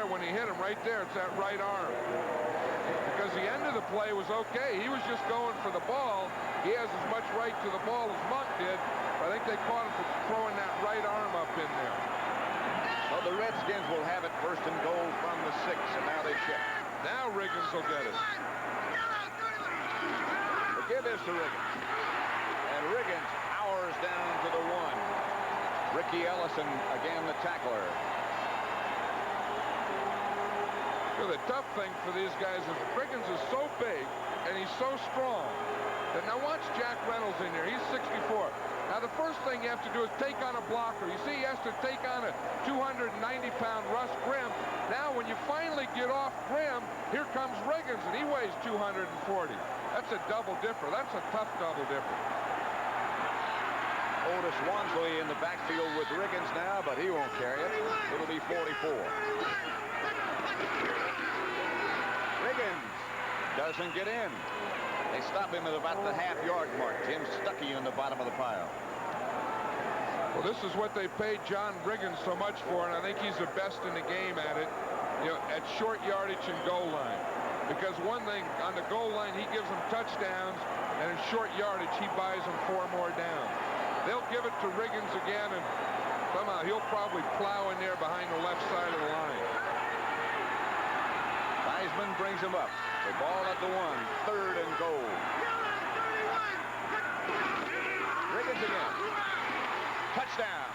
when he hit him right there. It's that right arm. Because the end of the play was okay. He was just going for the ball. He has as much right to the ball as Monk did. I think they caught him for throwing that right arm up in there. So the Redskins will have it first and goal from the 6, and now they shift. Now Riggins will get it. The give is to Riggins. And Riggins powers down to the 1. Ricky Ellison, again the tackler. Well, the tough thing for these guys is Riggins is so big and he's so strong that now watch Jack Reynolds in here. He's 64. Now the first thing you have to do is take on a blocker. You see he has to take on a 290-pound Russ Grimm. Now when you finally get off Grimm, here comes Riggins and he weighs 240. That's a double dipper. That's a tough double dipper. Otis Wansley in the backfield with Riggins now, but he won't carry it. It'll be 44. Riggins doesn't get in. They stop him at about the half-yard mark. Jim Stuckey in the bottom of the pile. Well, this is what they paid John Riggins so much for, and I think he's the best in the game at it, you know, at short yardage and goal line. Because one thing, on the goal line, he gives them touchdowns, and in short yardage, he buys them 4 more downs. They'll give it to Riggins again, and somehow he'll probably plow in there behind the left side of the line. Theismann brings him up. The ball at the 1, 3rd and goal. Riggins again. Touchdown.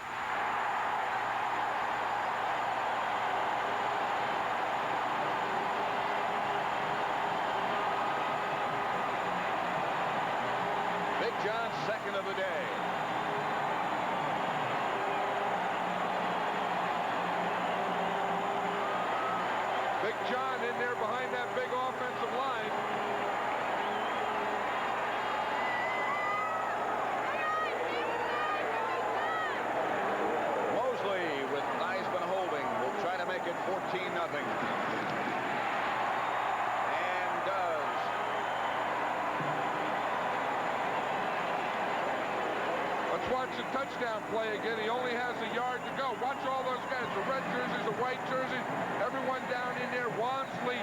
Big John's 2nd of the day. Big John in there behind that big offensive line. Moseley with Theismann holding will try to make it 14-0. And does. Let's watch the touchdown play again. He only has a yard to go. Watch all those guys, the red jerseys, the white jerseys, everyone down in there. Wansley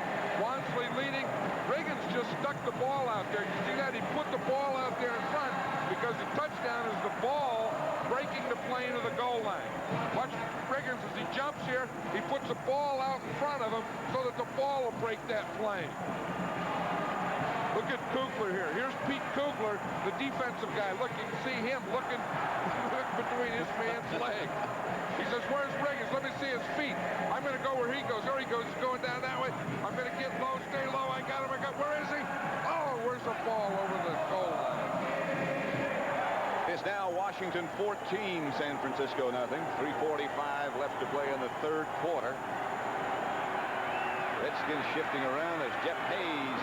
leading. Riggins just stuck the ball out there. You see that? He put the ball out there in front because the touchdown is the ball breaking the plane of the goal line. Watch Riggins as he jumps here. He puts the ball out in front of him so that the ball will break that plane. Look at Kugler here. Here's Pete Kugler, the defensive guy. Look, you can see him looking between his man's leg. He says, where's Riggins? Let me see his feet. I'm going to go where he goes. There he goes. He's going down that way. I'm going to get low, stay low. I got him. Where is he? Oh, where's the ball over the goal line? It's now Washington 14, San Francisco nothing. 3:45 left to play in the 3rd quarter. Redskins shifting around as Jeff Hayes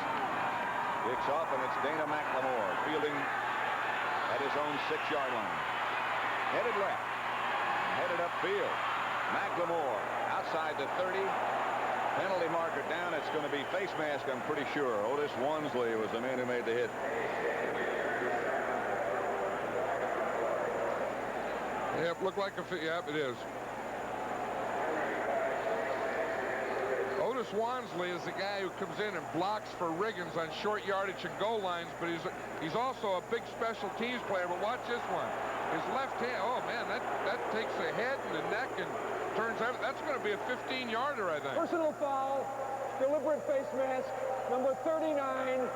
kicks off, and it's Dana McLemore fielding at his own 6-yard line. Headed left, headed upfield. McLemore outside the 30. Penalty marker down. It's going to be face mask, I'm pretty sure. Otis Wansley was the man who made the hit. Yep, looked like yep, it is. Otis Wansley is the guy who comes in and blocks for Riggins on short yardage and goal lines, but he's also a big special teams player. But watch this one. His left hand, oh man, that takes the head and the neck and turns everything. That's going to be a 15-yarder, I think. Personal foul, deliberate face mask, number 39.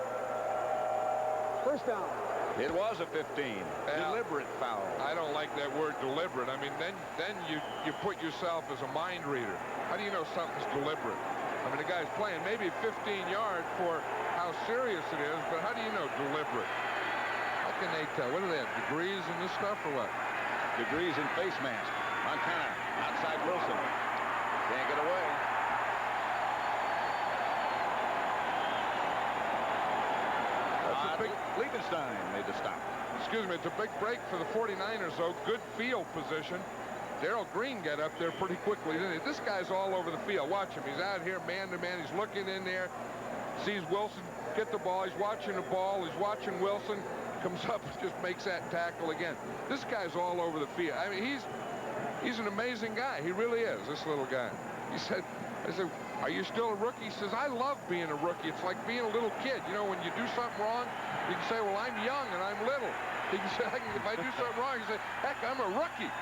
First down. It was a 15. Deliberate foul. I don't like that word deliberate. I mean, then you put yourself as a mind reader. How do you know something's deliberate? I mean, the guy's playing maybe 15 yards for how serious it is, but how do you know deliberate? How can they tell? What do they have, degrees in this stuff or what? Degrees in face mask. Montana outside Wilson. Can't get away. That's a big... Liebenstein made the stop. Excuse me, it's a big break for the 49ers, though. Good field position. Darrell Green got up there pretty quickly, didn't he? This guy's all over the field. Watch him. He's out here man-to-man. He's looking in there. Sees Wilson get the ball. He's watching the ball. He's watching Wilson. Comes up and just makes that tackle again. This guy's all over the field. I mean, he's an amazing guy. He really is, this little guy. He said, I said, are you still a rookie? He says, I love being a rookie. It's like being a little kid. You know, when you do something wrong, you can say, well, I'm young and I'm little. He can say, if I do something wrong, he can say, heck, I'm a rookie.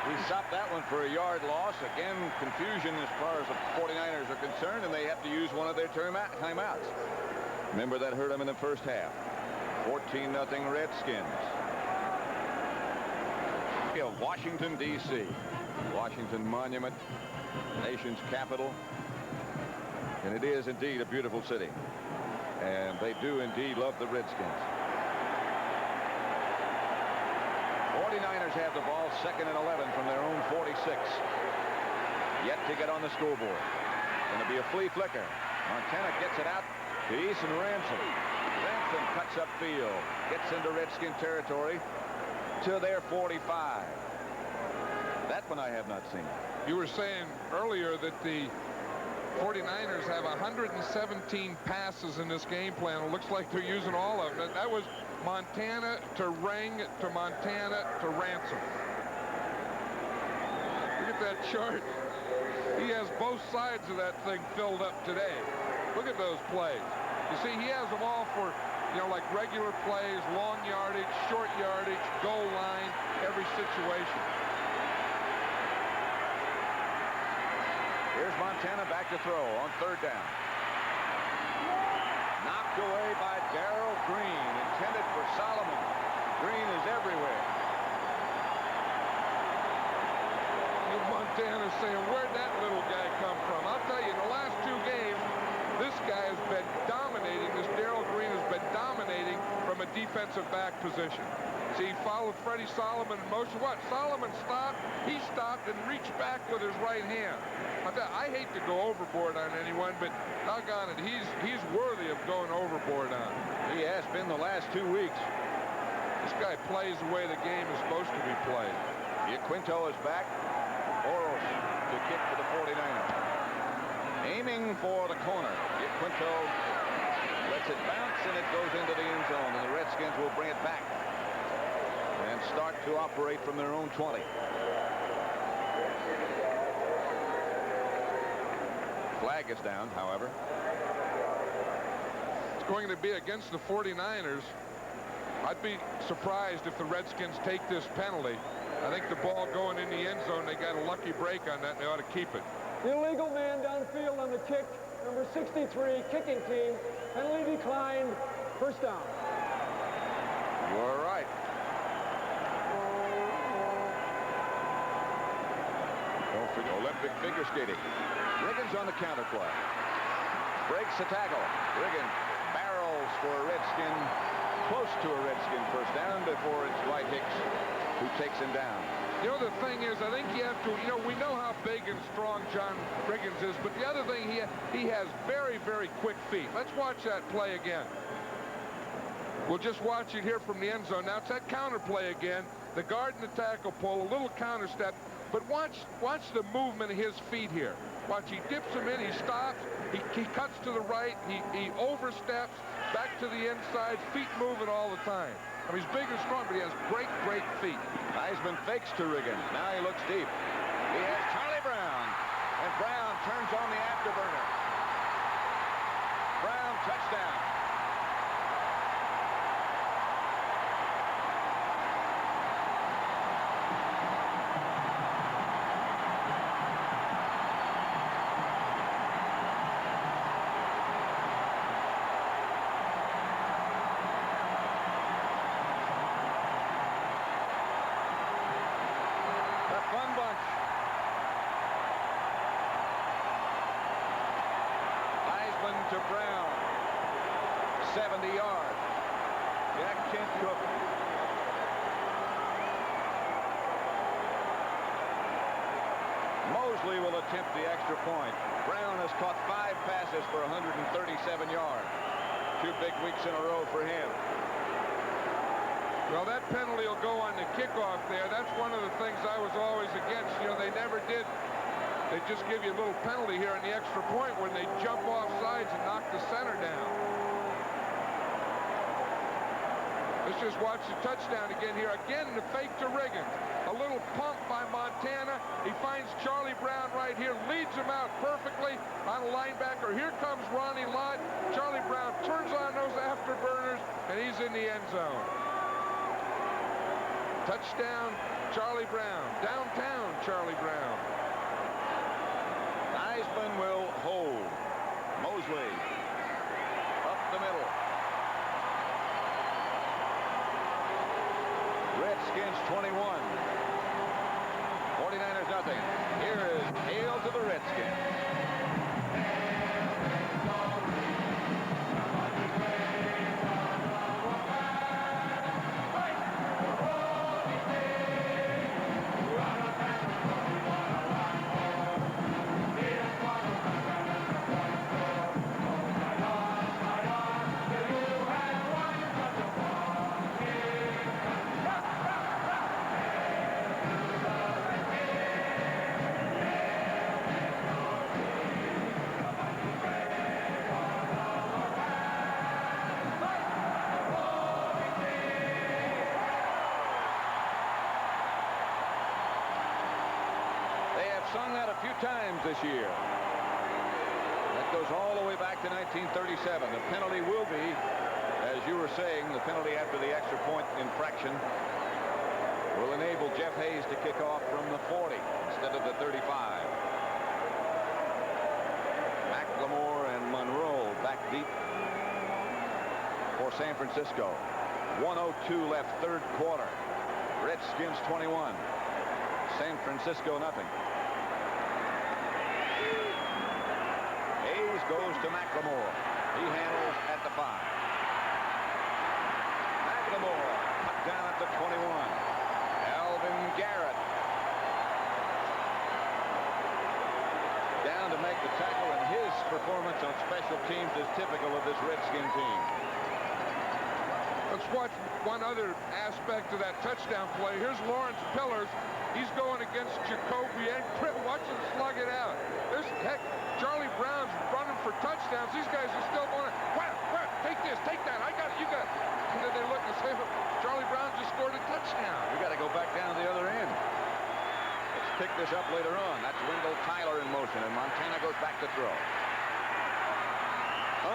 We stopped that one for a yard loss. Again, confusion as far as the 49ers are concerned, and they have to use one of their timeouts. Remember, that hurt them in the first half. 14-0 Redskins. Washington, D.C. Washington Monument, nation's capital. And it is indeed a beautiful city. And they do indeed love the Redskins. 49ers have the ball, 2nd and 11 from their own 46. Yet to get on the scoreboard. Going to be a flea flicker. Montana gets it out to Eason Ransom. Ransom cuts up field. Gets into Redskin territory to their 45. That one I have not seen. You were saying earlier that the 49ers have 117 passes in this game plan. It looks like they're using all of them. That was Montana to Ring to Montana to Ransom. Look at that chart. He has both sides of that thing filled up today. Look at those plays. You see, he has them all for, you know, like regular plays, long yardage, short yardage, goal line, every situation. Here's Montana back to throw on 3rd down. Knocked away by Darrell Green, intended for Solomon. Green is everywhere. Montana's saying, where'd that little guy come from? I'll tell you, in the last 2 games, this guy has been dominating. This Darrell Green has been dominating from a defensive back position. See, he followed Freddie Solomon in motion. What? Solomon stopped. He stopped and reached back with his right hand. I hate to go overboard on anyone, but doggone it, he's worthy of going overboard on. He has been the last 2 weeks. This guy plays the way the game is supposed to be played. Quinto is back. Oros to kick for the 49ers. Aiming for the corner. Quinto lets it bounce, and it goes into the end zone, and the Redskins will bring it back and start to operate from their own 20. Flag is down, however. It's going to be against the 49ers. I'd be surprised if the Redskins take this penalty. I think the ball going in the end zone, they got a lucky break on that, and they ought to keep it. Illegal man downfield on the kick. Number 63, kicking team. Penalty declined. 1st down. You're right. Don't forget Olympic figure skating. Riggins on the counter play. Breaks the tackle. Riggins barrels for a Redskin. Close to a Redskin 1st down before it's Dwight Hicks who takes him down. You know, the thing is, I think you have to, you know, we know how big and strong John Riggins is, but the other thing, he has very, very quick feet. Let's watch that play again. We'll just watch it here from the end zone. Now, it's that counter play again. The guard and the tackle pull, a little counter step, but watch the movement of his feet here. Watch, he dips him in, he stops, he cuts to the right, he oversteps, back to the inside, feet moving all the time. I mean, he's big and strong, but he has great, great feet. Theismann fakes to Riggins. Now he looks deep. He has Charlie Brown. And Brown turns on the afterburner. Brown, touchdown. To Brown, 70 yards. Jack Kent Cook. Moseley will attempt the extra point. Brown has caught 5 passes for 137 yards. 2 big weeks in a row for him. Well, that penalty will go on the kickoff there. That's one of the things I was always against. You know, they never did. They just give you a little penalty here on the extra point when they jump off sides and knock the center down. Let's just watch the touchdown again here. Again, the fake to Riggins. A little pump by Montana. Montana. He finds Charlie Brown right here, leads him out perfectly on a linebacker. Here comes Ronnie Lott. Charlie Brown turns on those afterburners, and he's in the end zone. Touchdown, Charlie Brown. Downtown, Charlie Brown. Theismann will hold. Moseley up the middle. Redskins 21. 49ers nothing. Here is hail to the Redskins. Sung that a few times this year. That goes all the way back to 1937. The penalty will be, as you were saying, the penalty after the extra point infraction will enable Jeff Hayes to kick off from the 40 instead of the 35. McLemore and Monroe back deep for San Francisco. 1:02 left, third quarter. Redskins 21. San Francisco nothing. Hayes goes to McLemore. He handles at the 5. McLemore cut down at the 21. Alvin Garrett down to make the tackle, and his performance on special teams is typical of this Redskin team. Let's watch one other aspect of that touchdown play. Here's Lawrence Pillars. He's going against Jacoby and Cribb. Watch him slug it out. There's heck, Charlie Brown's running for touchdowns. These guys are still going, what, take this, take that, I got it, you got it. And then they look and say, Charlie Brown just scored a touchdown. We got to go back down to the other end. Let's pick this up later on. That's Wendell Tyler in motion, and Montana goes back to throw.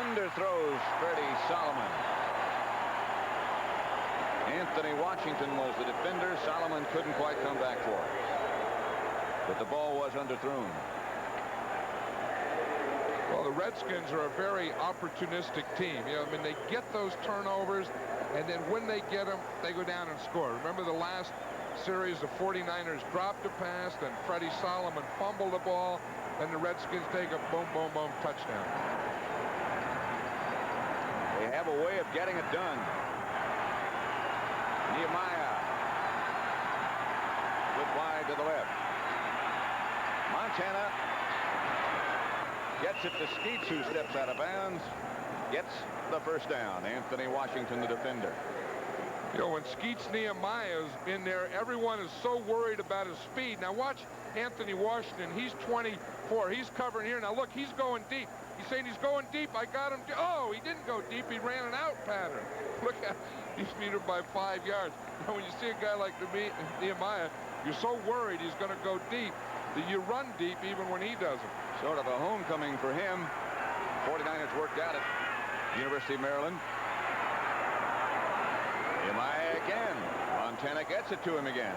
Underthrows Freddie Solomon. Anthony Washington was the defender. Solomon couldn't quite come back for it. But the ball was underthrown. Well, the Redskins are a very opportunistic team. You know, I mean, they get those turnovers, and then when they get them, they go down and score. Remember the last series, the 49ers dropped a pass, then Freddie Solomon fumbled the ball, and the Redskins take a boom, boom, boom touchdown. They have a way of getting it done. Nehemiah with wide to the left. Montana gets it to Skeets, who steps out of bounds, gets the first down. Anthony Washington, the defender. You know, when Skeets Nehemiah's in there, everyone is so worried about his speed. Now watch Anthony Washington. He's 24. He's covering here. Now look, he's going deep. He's saying he's going deep. I got him. Oh, he didn't go deep. He ran an out pattern. Look at, he's beat him by 5 yards. Now, when you see a guy like Nehemiah, you're so worried he's going to go deep that you run deep even when he doesn't. Sort of a homecoming for him. 49ers worked out at University of Maryland. Nehemiah again. Montana gets it to him again.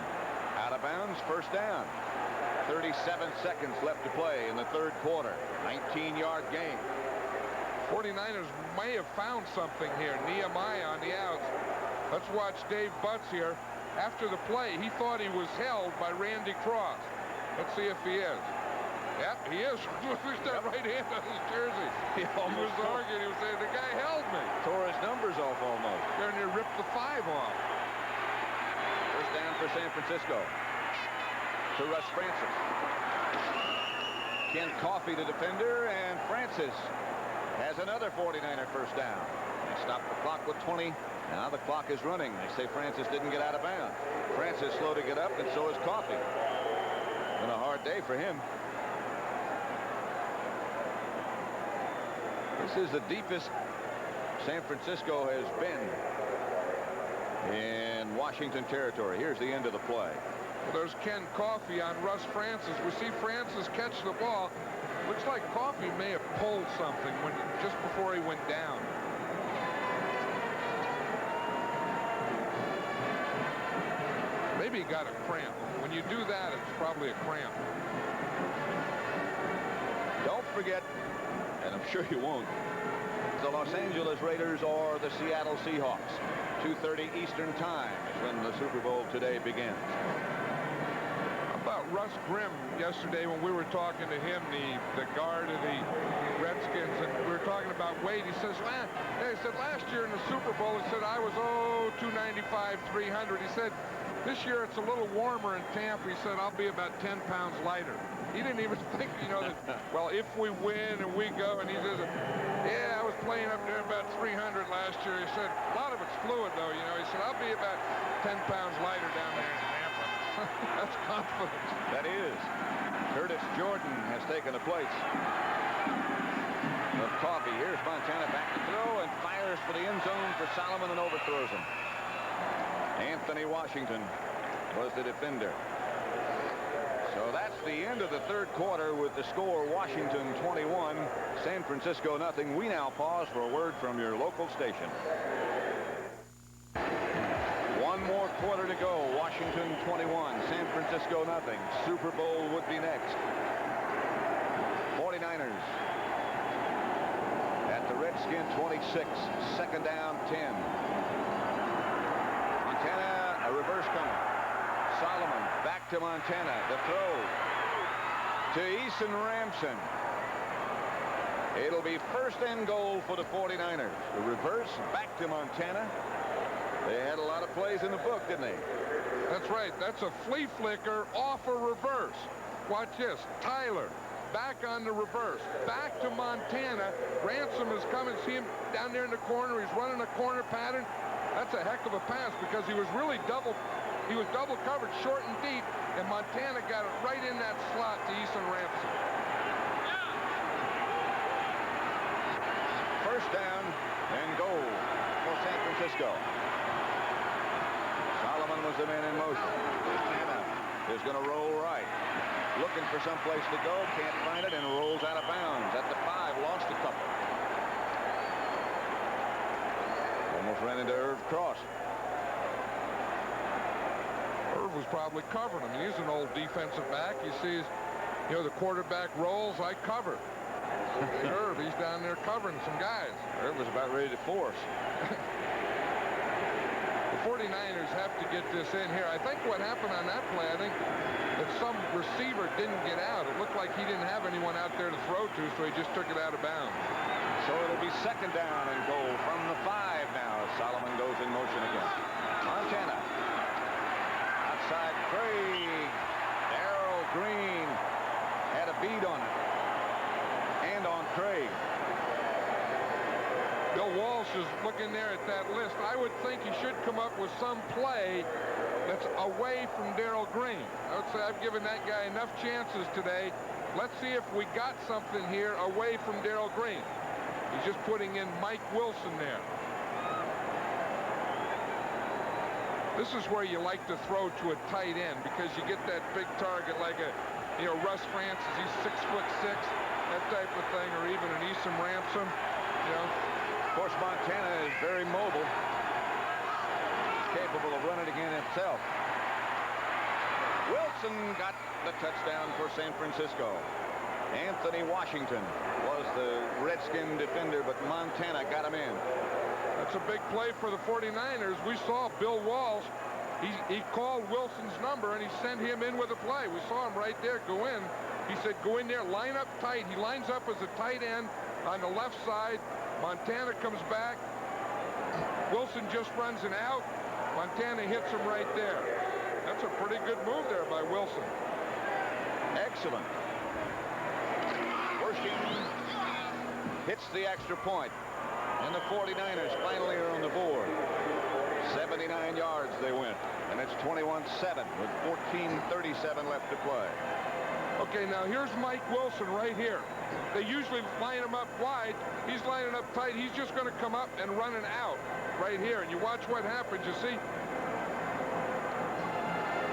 Out of bounds, first down. 37 seconds left to play in the third quarter. 19-yard gain. 49ers may have found something here. Nehemiah on the outs. Let's watch Dave Butts here. After the play, he thought he was held by Randy Cross. Let's see if he is. Yep, he is. Look at that right hand on his jersey. He was arguing. He was saying, the guy held me. Tore his numbers off almost. Darn near ripped the 5 off. First down for San Francisco. To Russ Francis. Ken Coffey, the defender, and Francis has another 49er first down. They stopped the clock with 20. Now the clock is running. They say Francis didn't get out of bounds. Francis slow to get up, and so is Coffey. Been a hard day for him. This is the deepest San Francisco has been in Washington territory. Here's the end of the play. There's Ken Coffey on Russ Francis. We see Francis catch the ball. Looks like Coffey may have pulled something just before he went down. Maybe he got a cramp. When you do that, it's probably a cramp. Don't forget, and I'm sure you won't, the Los Angeles Raiders or the Seattle Seahawks. 2:30 Eastern Time is when the Super Bowl today begins. How about Russ Grimm yesterday when we were talking to him, the guard of the Redskins, and we were talking about weight. He says, last year in the Super Bowl, he said, I was, 295, 300. He said, this year it's a little warmer in Tampa. He said, I'll be about 10 pounds lighter. He didn't even think, that, well, if we win and we go, and he says, yeah, I was playing up there about 300 last year. He said, a lot of it's fluid, though, He said, I'll be about 10 pounds lighter down there in Tampa. That's confidence. That is. Curtis Jordan has taken the place of Coffey. Here's Montana back to throw and fires for the end zone for Solomon and overthrows him. Anthony Washington was the defender. So that's the end of the third quarter with the score Washington 21, San Francisco nothing. We now pause for a word from your local station. One more quarter to go. Washington 21, San Francisco nothing. Super Bowl would be next. 49ers at the Redskin 26, second down 10. Montana, a reverse coming. Solomon back to Montana. The throw to Eason Ramson. It'll be first and goal for the 49ers. The reverse back to Montana. They had a lot of plays in the book, didn't they? That's right. That's a flea flicker off a reverse. Watch this. Tyler back on the reverse. Back to Montana. Ransom is coming. See him down there in the corner. He's running a corner pattern. That's a heck of a pass because he was really double covered short and deep, and Montana got it right in that slot to Eason Ramson. First down and goal for San Francisco. Solomon was the man in motion. Montana is going to roll right. Looking for some place to go, can't find it, and rolls out of bounds at the 5, lost a couple. Almost ran into Irv Cross. Irv was probably covering him. He's an old defensive back. He sees, the quarterback rolls, I cover. Irv, he's down there covering some guys. Irv was about ready to force. The 49ers have to get this in here. I think what happened on that play, I think that some receiver didn't get out. It looked like he didn't have anyone out there to throw to, so he just took it out of bounds. So it'll be second down and goal from the 5 now. Solomon goes in motion again. Montana. Outside Craig. Darrell Green had a beat on it. And on Craig. Bill Walsh is looking there at that list. I would think he should come up with some play that's away from Darrell Green. I would say I've given that guy enough chances today. Let's see if we got something here away from Darrell Green. He's just putting in Mike Wilson there. This is where you like to throw to a tight end because you get that big target like Russ Francis. He's 6'6", that type of thing, or even an Eason Ramson. Of course, Montana is very mobile. Capable of running again himself. Wilson got the touchdown for San Francisco. Anthony Washington was the Redskin defender, but Montana got him in. That's a big play for the 49ers. We saw Bill Walsh. He called Wilson's number, and he sent him in with a play. We saw him right there go in. He said, go in there, line up tight. He lines up as a tight end on the left side. Montana comes back. Wilson just runs an out. Montana hits him right there. That's a pretty good move there by Wilson. Excellent. Wersching hits the extra point, and the 49ers finally are on the board. 79 yards they went, and it's 21-7 with 14:37 left to play. Okay, now here's Mike Wilson right here. They usually line him up wide. He's lining up tight. He's just going to come up and run an out right here. And you watch what happens. You see,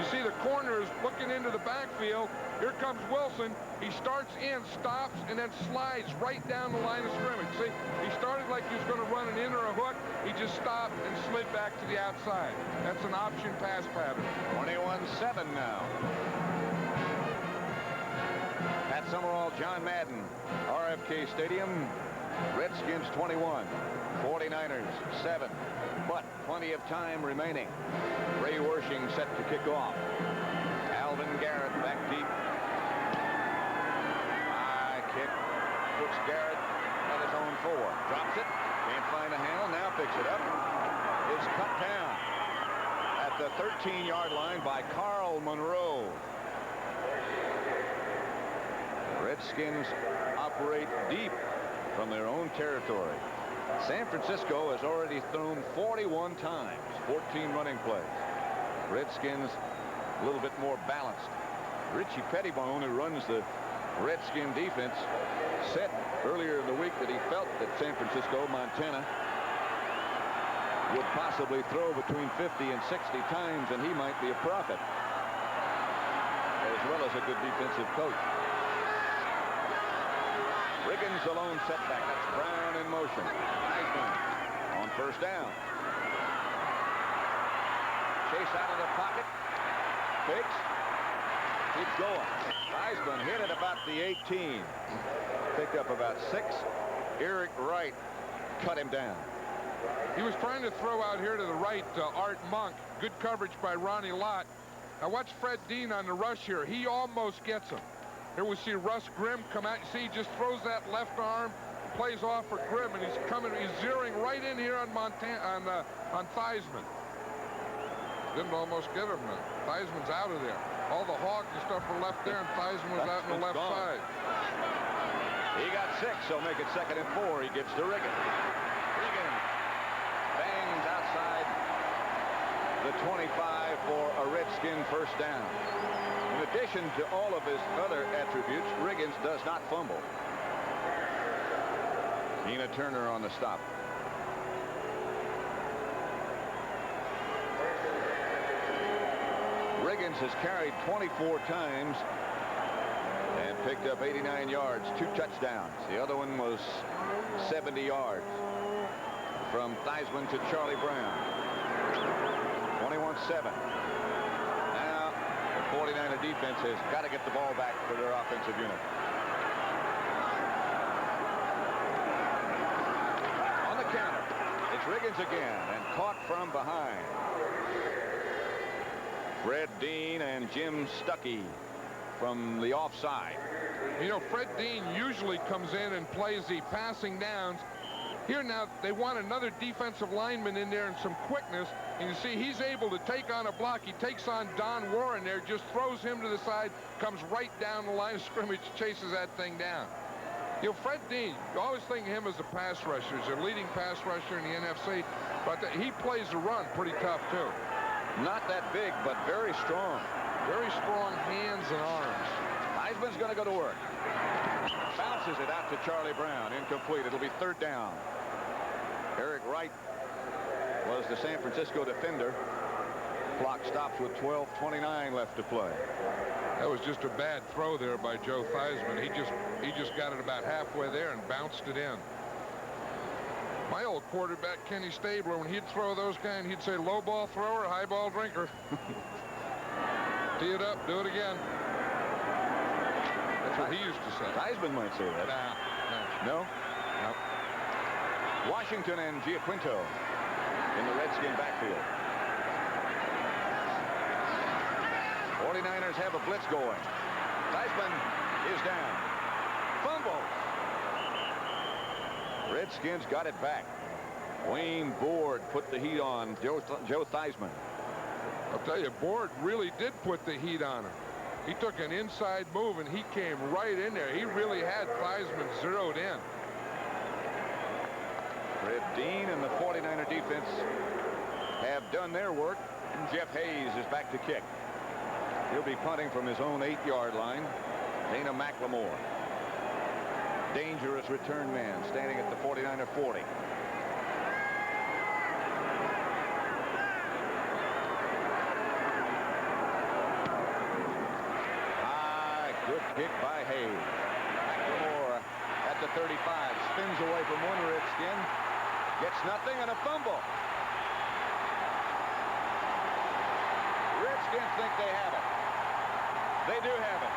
You see the corners looking into the backfield. Here comes Wilson. He starts in, stops, and then slides right down the line of scrimmage. See, he started like he was going to run an in or a hook. He just stopped and slid back to the outside. That's an option pass pattern. 21-7 now. Pat Summerall, John Madden, RFK Stadium. Redskins 21, 49ers 7, but plenty of time remaining. Ray Wersching set to kick off. Alvin Garrett back deep. High kick. Puts Garrett at his own 4. Drops it. Can't find a handle. Now picks it up. Is cut down at the 13-yard line by Carl Monroe. Redskins operate deep from their own territory. San Francisco has already thrown 41 times, 14 running plays. Redskins a little bit more balanced. Richie Pettibone, who runs the Redskin defense, said earlier in the week that he felt that San Francisco, Montana, would possibly throw between 50 and 60 times, and he might be a prophet, as well as a good defensive coach. Riggins alone setback. That's Brown in motion. Theismann on first down. Chase out of the pocket. Fakes. Keeps going. Theismann hit at about the 18. Picked up about 6. Eric Wright cut him down. He was trying to throw out here to the right, Art Monk. Good coverage by Ronnie Lott. Now watch Fred Dean on the rush here. He almost gets him. Here we see Russ Grimm come out. See, he just throws that left arm, plays off for Grimm, and he's zeroing right in here on Theismann. Didn't almost get him. Theismann's out of there. All the hogs and stuff were left there, and Theismann was out on the left side. He got 6, so make it 2nd and 4. He gets to Riggins. Riggins bangs outside the 25 for a Redskin first down. In addition to all of his other attributes, Riggins does not fumble. Tina Turner on the stop. Riggins has carried 24 times and picked up 89 yards, 2 touchdowns. The other one was 70 yards from Theismann to Charlie Brown. 21-7. 49er defense has got to get the ball back for their offensive unit. On the counter, it's Riggins again, and caught from behind. Fred Dean and Jim Stuckey from the offside. You know, Fred Dean usually comes in and plays the passing downs. Here now, they want another defensive lineman in there and some quickness. And you see, he's able to take on a block. He takes on Don Warren there, just throws him to the side, comes right down the line of scrimmage, chases that thing down. You know, Fred Dean, you always think of him as a pass rusher. He's a leading pass rusher in the NFC, but he plays the run pretty tough, too. Not that big, but very strong. Very strong hands and arms. Theismann's going to go to work. Bounces it out to Charlie Brown. Incomplete. It'll be 3rd down. Eric Wright was the San Francisco defender. Clock stops with 12:29 left to play. That was just a bad throw there by Joe Theismann. He just got it about halfway there and bounced it in. My old quarterback, Kenny Stabler, when he'd throw those kind, he'd say low ball thrower, high ball drinker. Tee it up, do it again. That's what he used to say. Theismann might say that. No? No. Washington and Giaquinto in the Redskin backfield. 49ers have a blitz going. Theismann is down. Fumble. Redskins got it back. Wayne Board put the heat on Joe Theismann. I'll tell you, Board really did put the heat on him. He took an inside move, and he came right in there. He really had Theismann zeroed in. Fred Dean and the 49er defense have done their work. Jeff Hayes is back to kick. He'll be punting from his own 8-yard line. Dana McLemore. Dangerous return man standing at the 49er 40. kick by Hayes. McLemore at the 35. Spins away from one Redskin. Gets nothing and a fumble. Redskins think they have it. They do have it.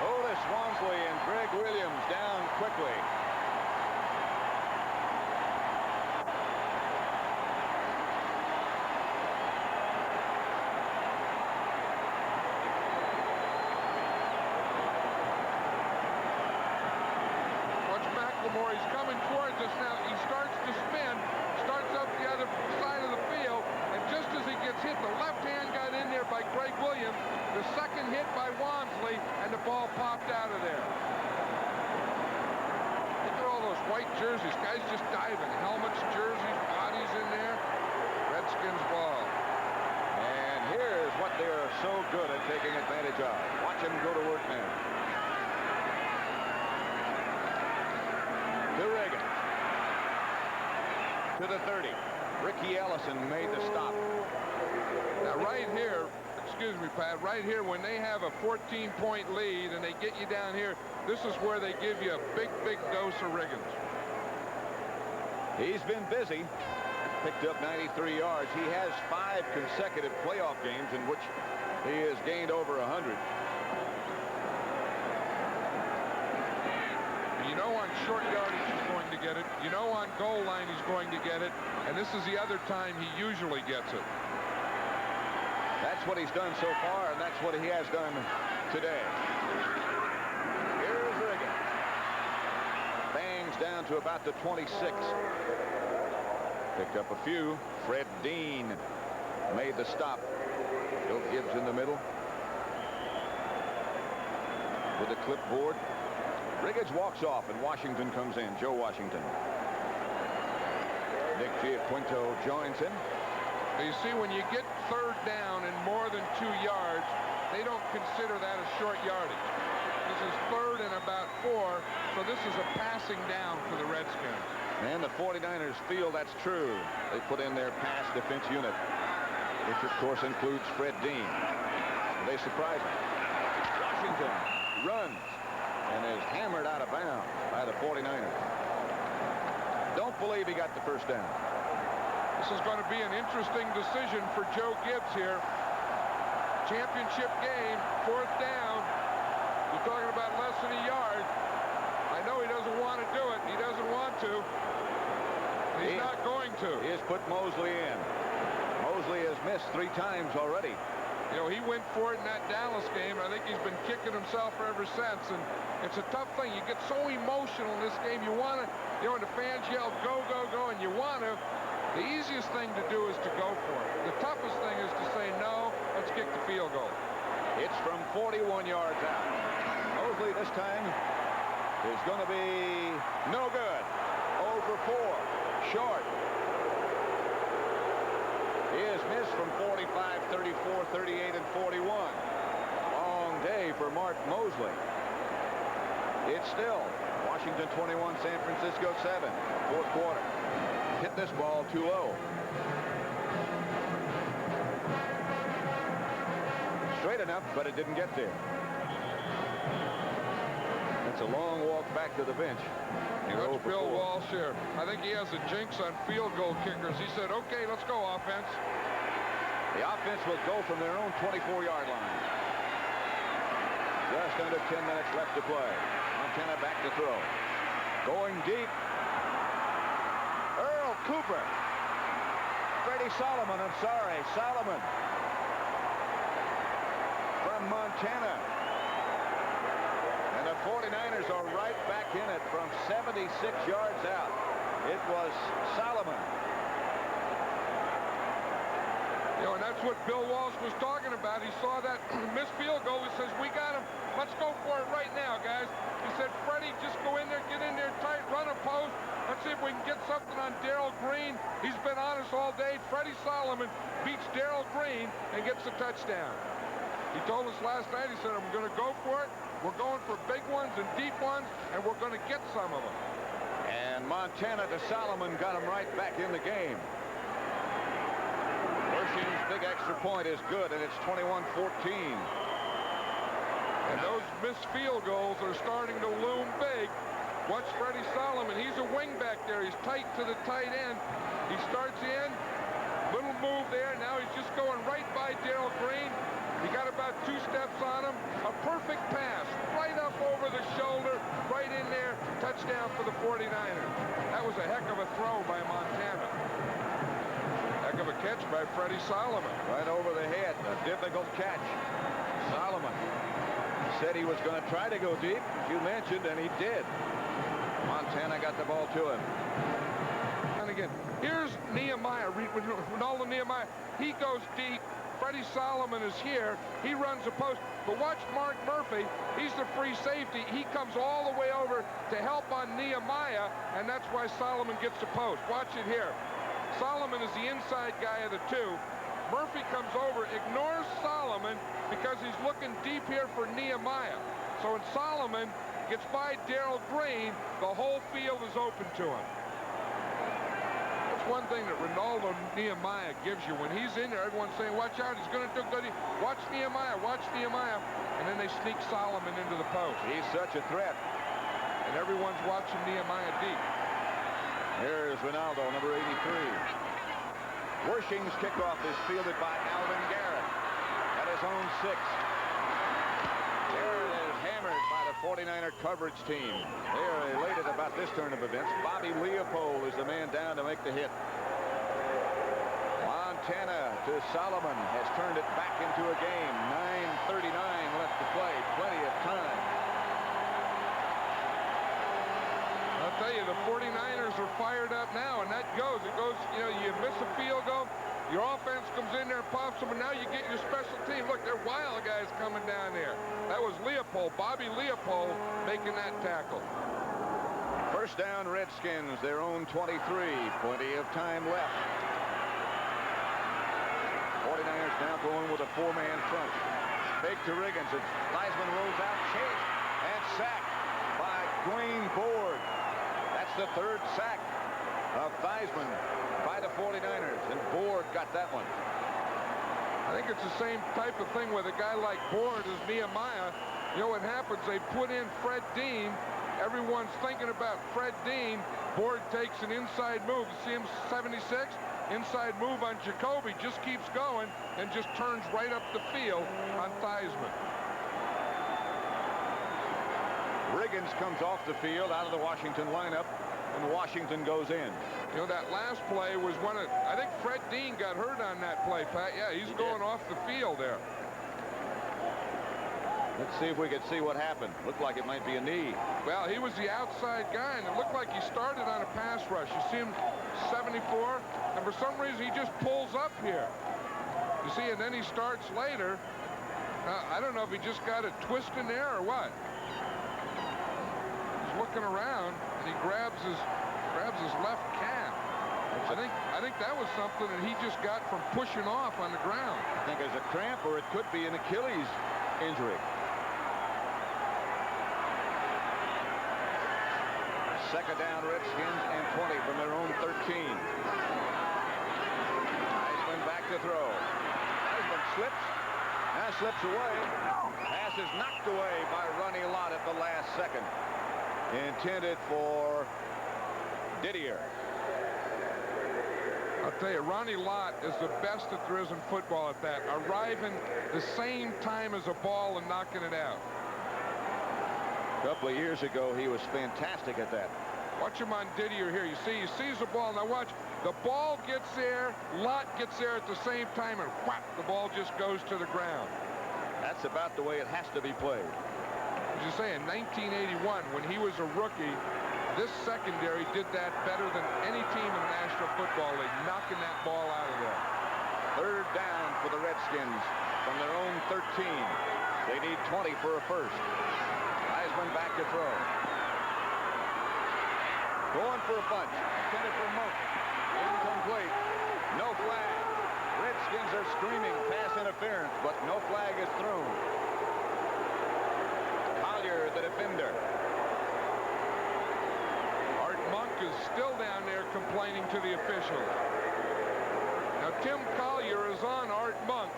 Otis Wansley and Greg Williams down quickly. He's coming towards us now. He starts to spin, starts up the other side of the field, and just as he gets hit, the left hand got in there by Greg Williams, the second hit by Wansley, and the ball popped out of there. Look at all those white jerseys. Guys just diving. Helmets, jerseys, bodies in there. Redskins ball. And here's what they are so good at taking advantage of. Watch him go to work now. To Riggins. To the 30. Ricky Ellison made the stop. Now right here, excuse me, Pat, right here when they have a 14-point lead and they get you down here, this is where they give you a big dose of Riggins. He's been busy. Picked up 93 yards. He has 5 consecutive playoff games in which he has gained over 100. You know on short yardage he's going to get it. You know on goal line he's going to get it. And this is the other time he usually gets it. That's what he's done so far, and that's what he has done today. Here's Riggins. Bangs down to about the 26. Picked up a few. Fred Dean made the stop. Bill Gibbs in the middle with the clipboard. Riggins walks off, and Washington comes in. Joe Washington. Nick Giaquinto joins him. You see, when you get third down and more than 2 yards, they don't consider that a short yardage. This is third and about 4, so this is a passing down for the Redskins. And the 49ers feel that's true. They put in their pass defense unit, which of course includes Fred Dean. They surprise him. Washington runs and is hammered out of bounds by the 49ers. Don't believe he got the first down. This is going to be an interesting decision for Joe Gibbs here. Championship game, 4th down. You're talking about less than a yard. I know he doesn't want to do it. He doesn't want to. He's not going to. He has put Moseley in. Moseley has missed 3 times already. You know, he went for it in that Dallas game. I think he's been kicking himself ever since. And it's a tough thing. You get so emotional in this game. You want to, you know, and the fans yell, go, go, go, and you want to. The easiest thing to do is to go for it. The toughest thing is to say, no, let's kick the field goal. It's from 41 yards out. Moseley this time is going to be no good. 0 for 4. Short. He has missed from 45, 34, 38, and 41. Long day for Mark Moseley. It's still Washington 21, San Francisco 7. 4th quarter. Hit this ball too low. Straight enough, but it didn't get there. It's a long walk back to the bench. That's Bill Walsh here. I think he has a jinx on field goal kickers. He said, okay, let's go, offense. The offense will go from their own 24-yard line. Just under 10 minutes left to play. Montana back to throw. Going deep. Earl Cooper. Freddie Solomon, I'm sorry, Solomon. From Montana. And the 49ers are right back in it from 76 yards out. It was Solomon. You know, and that's what Bill Walsh was talking about. He saw that missed field goal. He says, we got him. Let's go for it right now, guys. He said, Freddie, just go in there, get in there tight, run a post. Let's see if we can get something on Darrell Green. He's been honest all day. Freddie Solomon beats Darrell Green and gets the touchdown. He told us last night, he said, I'm going to go for it. We're going for big ones and deep ones, and we're going to get some of them. And Montana to Solomon got him right back in the game. Wersching's big extra point is good, and it's 21-14. And those missed field goals are starting to loom big. Watch Freddie Solomon. He's a wing back there. He's tight to the tight end. He starts in. Little move there. Now he's just going right by Darrell Green. He got about 2 steps on him. A perfect pass. Right up over the shoulder. Right in there. Touchdown for the 49ers. That was a heck of a throw by Montana. Heck of a catch by Freddie Solomon. Right over the head. A difficult catch. Solomon said he was going to try to go deep, as you mentioned, and he did. Montana got the ball to him. And again, here's Nehemiah, Ronaldo Nehemiah. He goes deep. Freddie Solomon is here. He runs a post. But watch Mark Murphy. He's the free safety. He comes all the way over to help on Nehemiah, and that's why Solomon gets the post. Watch it here. Solomon is the inside guy of the 2. Murphy comes over, ignores Solomon because he's looking deep here for Nehemiah. So when Solomon gets by Darrell Green, the whole field is open to him. That's one thing that Ronaldo Nehemiah gives you. When he's in there, everyone's saying, watch out, he's going to do good. Watch Nehemiah, watch Nehemiah. And then they sneak Solomon into the post. He's such a threat. And everyone's watching Nehemiah deep. Here's Ronaldo, number 83. Wersching's kickoff is fielded by Alvin Garrett at his own 6. Garrett is hammered by the 49er coverage team. They are elated about this turn of events. Bobby Leopold is the man down to make the hit. Montana to Solomon has turned it back into a game. 9:39 left to play. Plenty of time. I'll tell you, the 49ers are fired up now, and that goes. It goes, you know, you miss a field goal, your offense comes in there and pops them, and now you get your special team. Look, they're wild guys coming down there. That was Leopold, Bobby Leopold, making that tackle. First down, Redskins, their own 23. Plenty of time left. 49ers now going with a 4-man front. Fake to Riggins. Theismann rolls out, chased, and sacked by Dwayne Board. That's the 3rd sack of Theismann by the 49ers, and Board got that one. I think it's the same type of thing with a guy like Board as Nehemiah. You know what happens? They put in Fred Dean. Everyone's thinking about Fred Dean. Board takes an inside move. You see him 76? Inside move on Jacoby. Just keeps going and just turns right up the field on Theismann. Riggins comes off the field out of the Washington lineup, and Washington goes in. You know, that last play was one of, I think Fred Dean got hurt on that play, Pat. Yeah, he's going off the field there. Let's see if we could see what happened. Looked like it might be a knee. Well, he was the outside guy, and it looked like he started on a pass rush. You see him 74, and for some reason he just pulls up here. You see, and then he starts later. I don't know if he just got a twist in there or what. He's looking around, and he grabs his left calf. I think that was something that he just got from pushing off on the ground. I think it's a cramp, or it could be an Achilles injury. Second down, Redskins, and 20 from their own 13. Theismann back to throw. Theismann slips. Now slips away. Pass is knocked away by Ronnie Lott at the last second. Intended for Didier. I'll tell you, Ronnie Lott is the best that there is in football at that. Arriving the same time as a ball and knocking it out. A couple of years ago, he was fantastic at that. Watch him on Didier here. You see, he sees the ball. Now watch, the ball gets there, Lott gets there at the same time, and whap, the ball just goes to the ground. That's about the way it has to be played. As you say, in 1981, when he was a rookie, this secondary did that better than any team in the National Football League, knocking that ball out of there. Third down for the Redskins from their own 13. They need 20 for a first. Theismann back to throw. Going for a bunch. Intended for Monk. Incomplete. No flag. Redskins are screaming pass interference, but no flag is thrown. Collier, the defender. Art Monk is still down there complaining to the officials. Now Tim Collier is on Art Monk.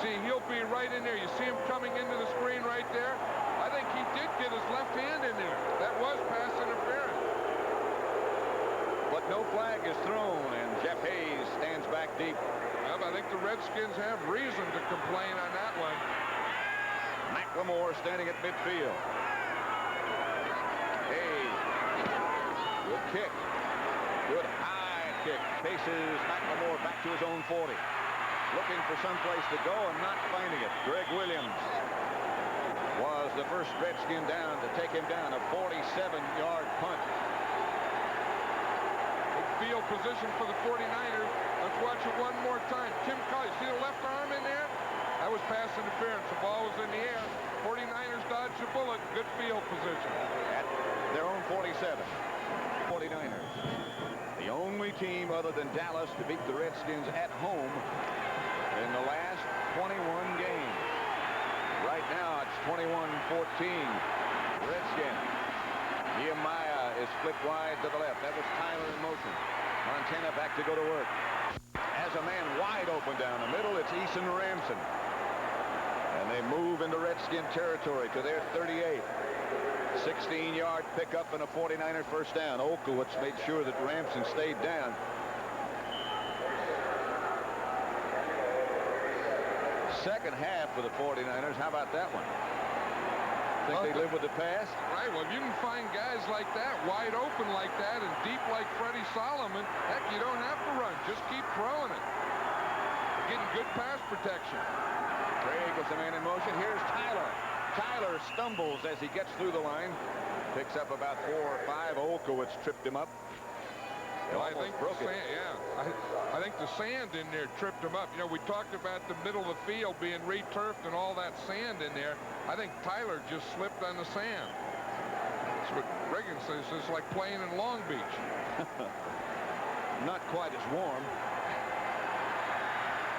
See, he'll be right in there. You see him coming into the screen right there? I think he did get his left hand in there. That was pass interference. But no flag is thrown, and Jeff Hayes stands back deep. Well, I think the Redskins have reason to complain on that one. McLemore standing at midfield. Hayes. Good kick. Good high kick. Faces McLemore back to his own 40. Looking for someplace to go and not finding it. Greg Williams was the first Redskin down to take him down. A 47-yard punt. Field position for the 49ers. Let's watch it one more time. Tim Kelly, see the left arm in there? That was pass interference. The ball was in the air. 49ers dodged the bullet. Good field position. At their own 47. 49ers. The only team other than Dallas to beat the Redskins at home in the last 21 games. Right now it's 21-14. Redskins. Nehemiah is flipped wide to the left. That was Tyler in motion. Montana back to go to work. As a man wide open down the middle, it's Eason Ramson. And they move into Redskin territory to their 38. 16-yard pickup and a 49er first down. Olkowitz made sure that Ramson stayed down. Second half for the 49ers. How about that one? Think they live with the pass? Right. Well, if you can find guys like that, wide open like that, and deep like Freddie Solomon, heck, you don't have to run. Just keep throwing it. Getting good pass protection. Craig was the man in motion. Here's Tyler. Tyler stumbles as he gets through the line. Picks up about 4 or 5. Olkowitz tripped him up. Well, I think the sand, I think the sand in there tripped him up. You know, we talked about the middle of the field being returfed and all that sand in there. I think Tyler just slipped on the sand. That's what Riggins says. It's like playing in Long Beach. Not quite as warm.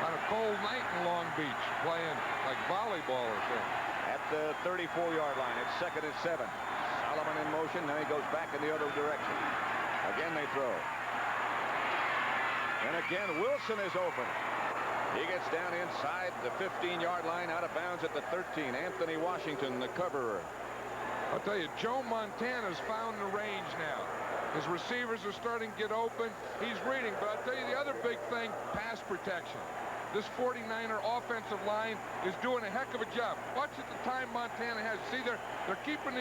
On a cold night in Long Beach, playing like volleyball or something. At the 34-yard line, it's 2nd and 7. Solomon in motion. Now he goes back in the other direction. Again they throw. And again, Wilson is open. He gets down inside the 15-yard line, out of bounds at the 13. Anthony Washington, the coverer. I'll tell you, Joe Montana's found the range now. His receivers are starting to get open. He's reading, but I'll tell you the other big thing, pass protection. This 49er offensive line is doing a heck of a job. Watch at the time Montana has. See, they're keeping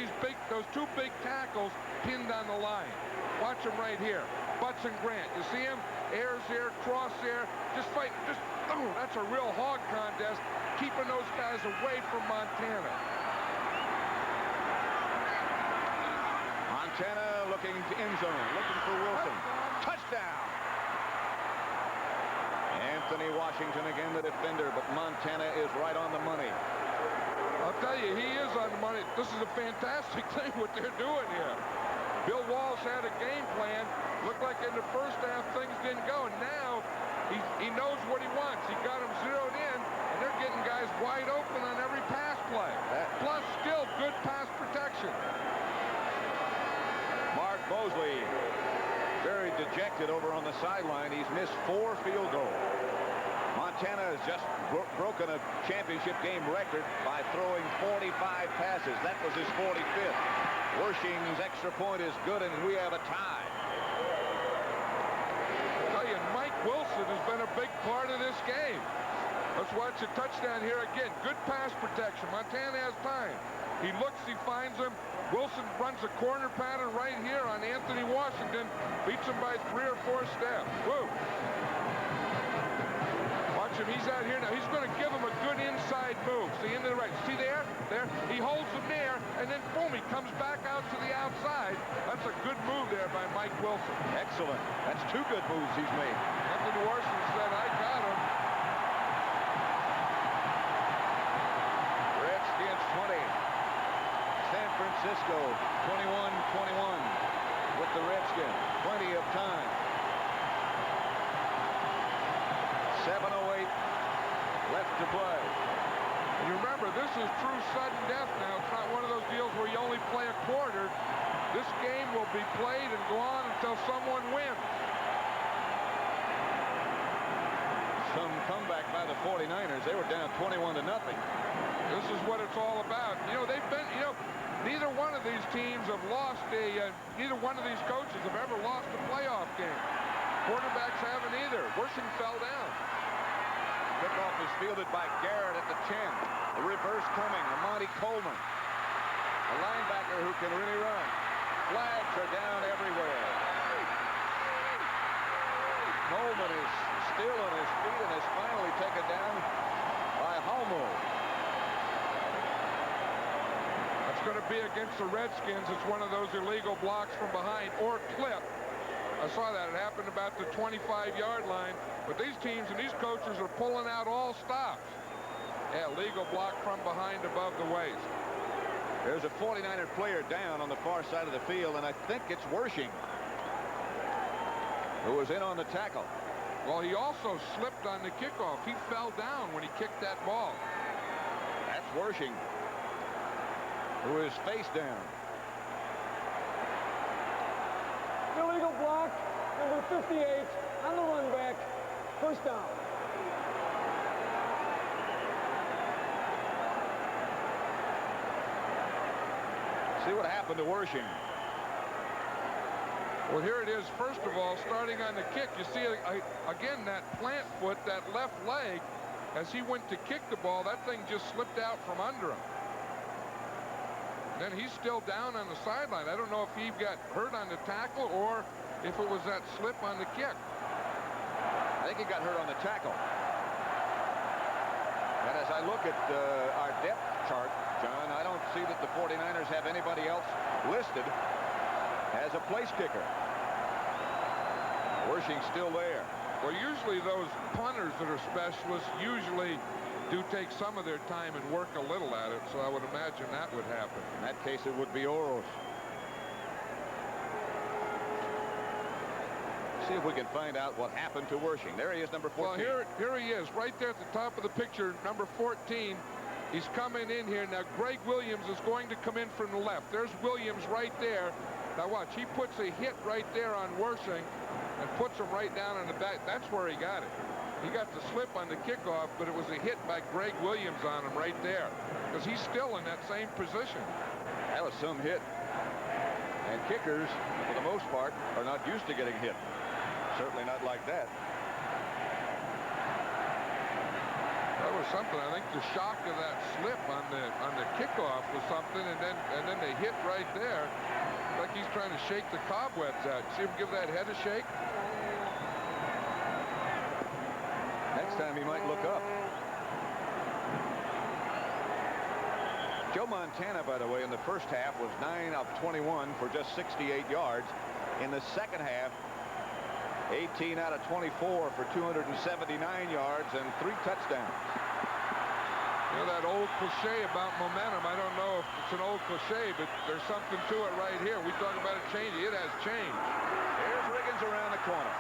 those two big tackles pinned on the line. Watch them right here. Butts and Grant. You see him? Airs there, cross there. Just fight. That's a real hog contest. Keeping those guys away from Montana. Montana looking to end zone. Looking for Wilson. Touchdown! Anthony Washington again, the defender, but Montana is right on the money. I'll tell you, he is on the money. This is a fantastic thing what they're doing here. Bill Walsh had a game plan. Looked like in the first half things didn't go, and now he knows what he wants. He got them zeroed in, and they're getting guys wide open on every pass play. Plus, still good pass protection. Mark Moseley, very dejected over on the sideline. He's missed 4 field goals. Montana has just broken a championship game record by throwing 45 passes. That was his 45th. Wersching's extra point is good, and we have a tie. I'll tell you, Mike Wilson has been a big part of this game. Let's watch the touchdown here again. Good pass protection. Montana has time. He looks, he finds him. Wilson runs a corner pattern right here on Anthony Washington. Beats him by 3 or 4 steps. Woo! Watch him. He's out here now. He's going to give him a good inside move. See, into the right. See there? There. He holds him there, and then boom, he comes back out to the outside. That's a good move there by Mike Wilson. Excellent. That's 2 good moves he's made. Anthony Washington said, I got him. Redskins 20. San Francisco 21-21 with the Redskins. Plenty of time. 7:08 left to play. And you remember, this is true sudden death now. It's not one of those deals where you only play a quarter. This game will be played and go on until someone wins. some comeback by the 49ers. They were down 21-0. This is what it's all about. You know, they've been, you know, neither one of these teams have lost neither one of these coaches have ever lost a playoff game. Quarterbacks haven't either. Wersching fell down. Kickoff is fielded by Garrett at the 10. The reverse coming. Monty Coleman, a linebacker who can really run. Flags are down everywhere. Coleman is still on his feet and is finally taken down by Homo. That's going to be against the Redskins. It's one of those illegal blocks from behind or clip. I saw that. It happened about the 25-yard line. But these teams and these coaches are pulling out all stops. Yeah, legal block from behind above the waist. There's a 49er player down on the far side of the field, and I think it's Wersching who was in on the tackle. Well, he also slipped on the kickoff. He fell down when he kicked that ball. That's Wersching, who is face down. Illegal block, number 58, on the run back. First down. See what happened to Wersching. Well, here it is. First of all, starting on the kick, you see again that plant foot, that left leg, as he went to kick the ball, that thing just slipped out from under him. Then he's still down on the sideline. I don't know if he got hurt on the tackle or if it was that slip on the kick. I think he got hurt on the tackle. And as I look at our depth chart, John, I don't see that the 49ers have anybody else listed as a place kicker. Wersching's still there. Well, usually those punters that are specialists usually do take some of their time and work a little at it, so I would imagine that would happen. In that case, it would be Oros. See if we can find out what happened to Wersching. There he is, number 14. Well, here he is, right there at the top of the picture, number 14. He's coming in here. Now, Greg Williams is going to come in from the left. There's Williams right there. Now, watch. He puts a hit right there on Wersching and puts him right down on the back. That's where he got it. He got the slip on the kickoff, but it was a hit by Greg Williams on him right there because he's still in that same position. That was some hit. And kickers, for the most part, are not used to getting hit. Certainly not like that. That was something. I think the shock of that slip on the kickoff was something, and then they hit right there. Like he's trying to shake the cobwebs out. See him give that head a shake? Next time he might look up. Joe Montana, by the way, in the first half was 9 of 21 for just 68 yards. In the second half, 18 out of 24 for 279 yards and 3 touchdowns. You know that old cliche about momentum. I don't know if it's an old cliche, but there's something to it right here. We talk about it changing. It has changed. Here's Riggins around the corner.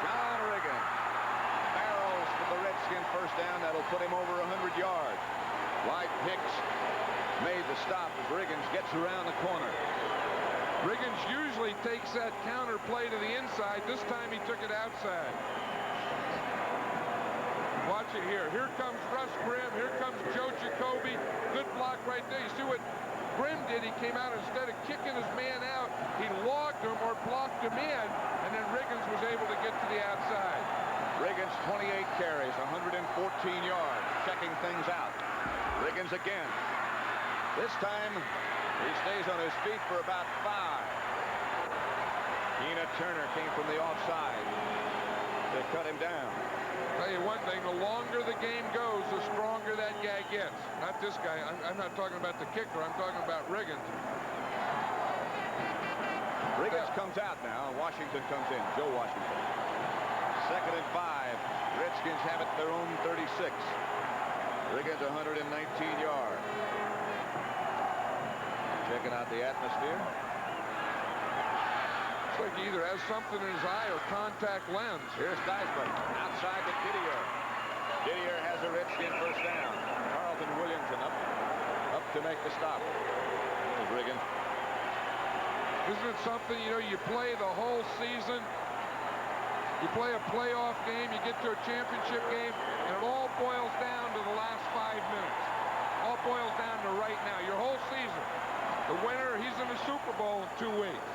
John Riggins barrels for the Redskin first down. That'll put him over 100 yards. Light Hicks made the stop as Riggins gets around the corner. Riggins usually takes that counter play to the inside. This time he took it outside. Watch it here. Here comes Russ Grimm. Here comes Joe Jacoby. Good block right there. You see what Grimm did? He came out instead of kicking his man out. He logged him or blocked him in, and then Riggins was able to get to the outside. Riggins 28 carries, 114 yards, checking things out. Riggins again. This time he stays on his feet for about 5. Tina Turner came from the offside to cut him down. Tell you one thing, the longer the game goes, the stronger that guy gets. Not this guy. I'm not talking about the kicker. I'm talking about Riggins. Riggins comes out now. Washington comes in. Joe Washington. 2nd and 5. Redskins have it their own 36. Riggins 119 yards. Checking out the atmosphere. Looks like he either has something in his eye or contact lens. Here's Theismann outside to Didier. Didier has a Redskin first down. Carlton Williamson up to make the stop. There's Riggins. Isn't it something, you know, you play the whole season You play a playoff game, you get to a championship game, and it all boils down to the last 5 minutes. All boils down to right now. Your whole season. The winner, he's in the Super Bowl in 2 weeks.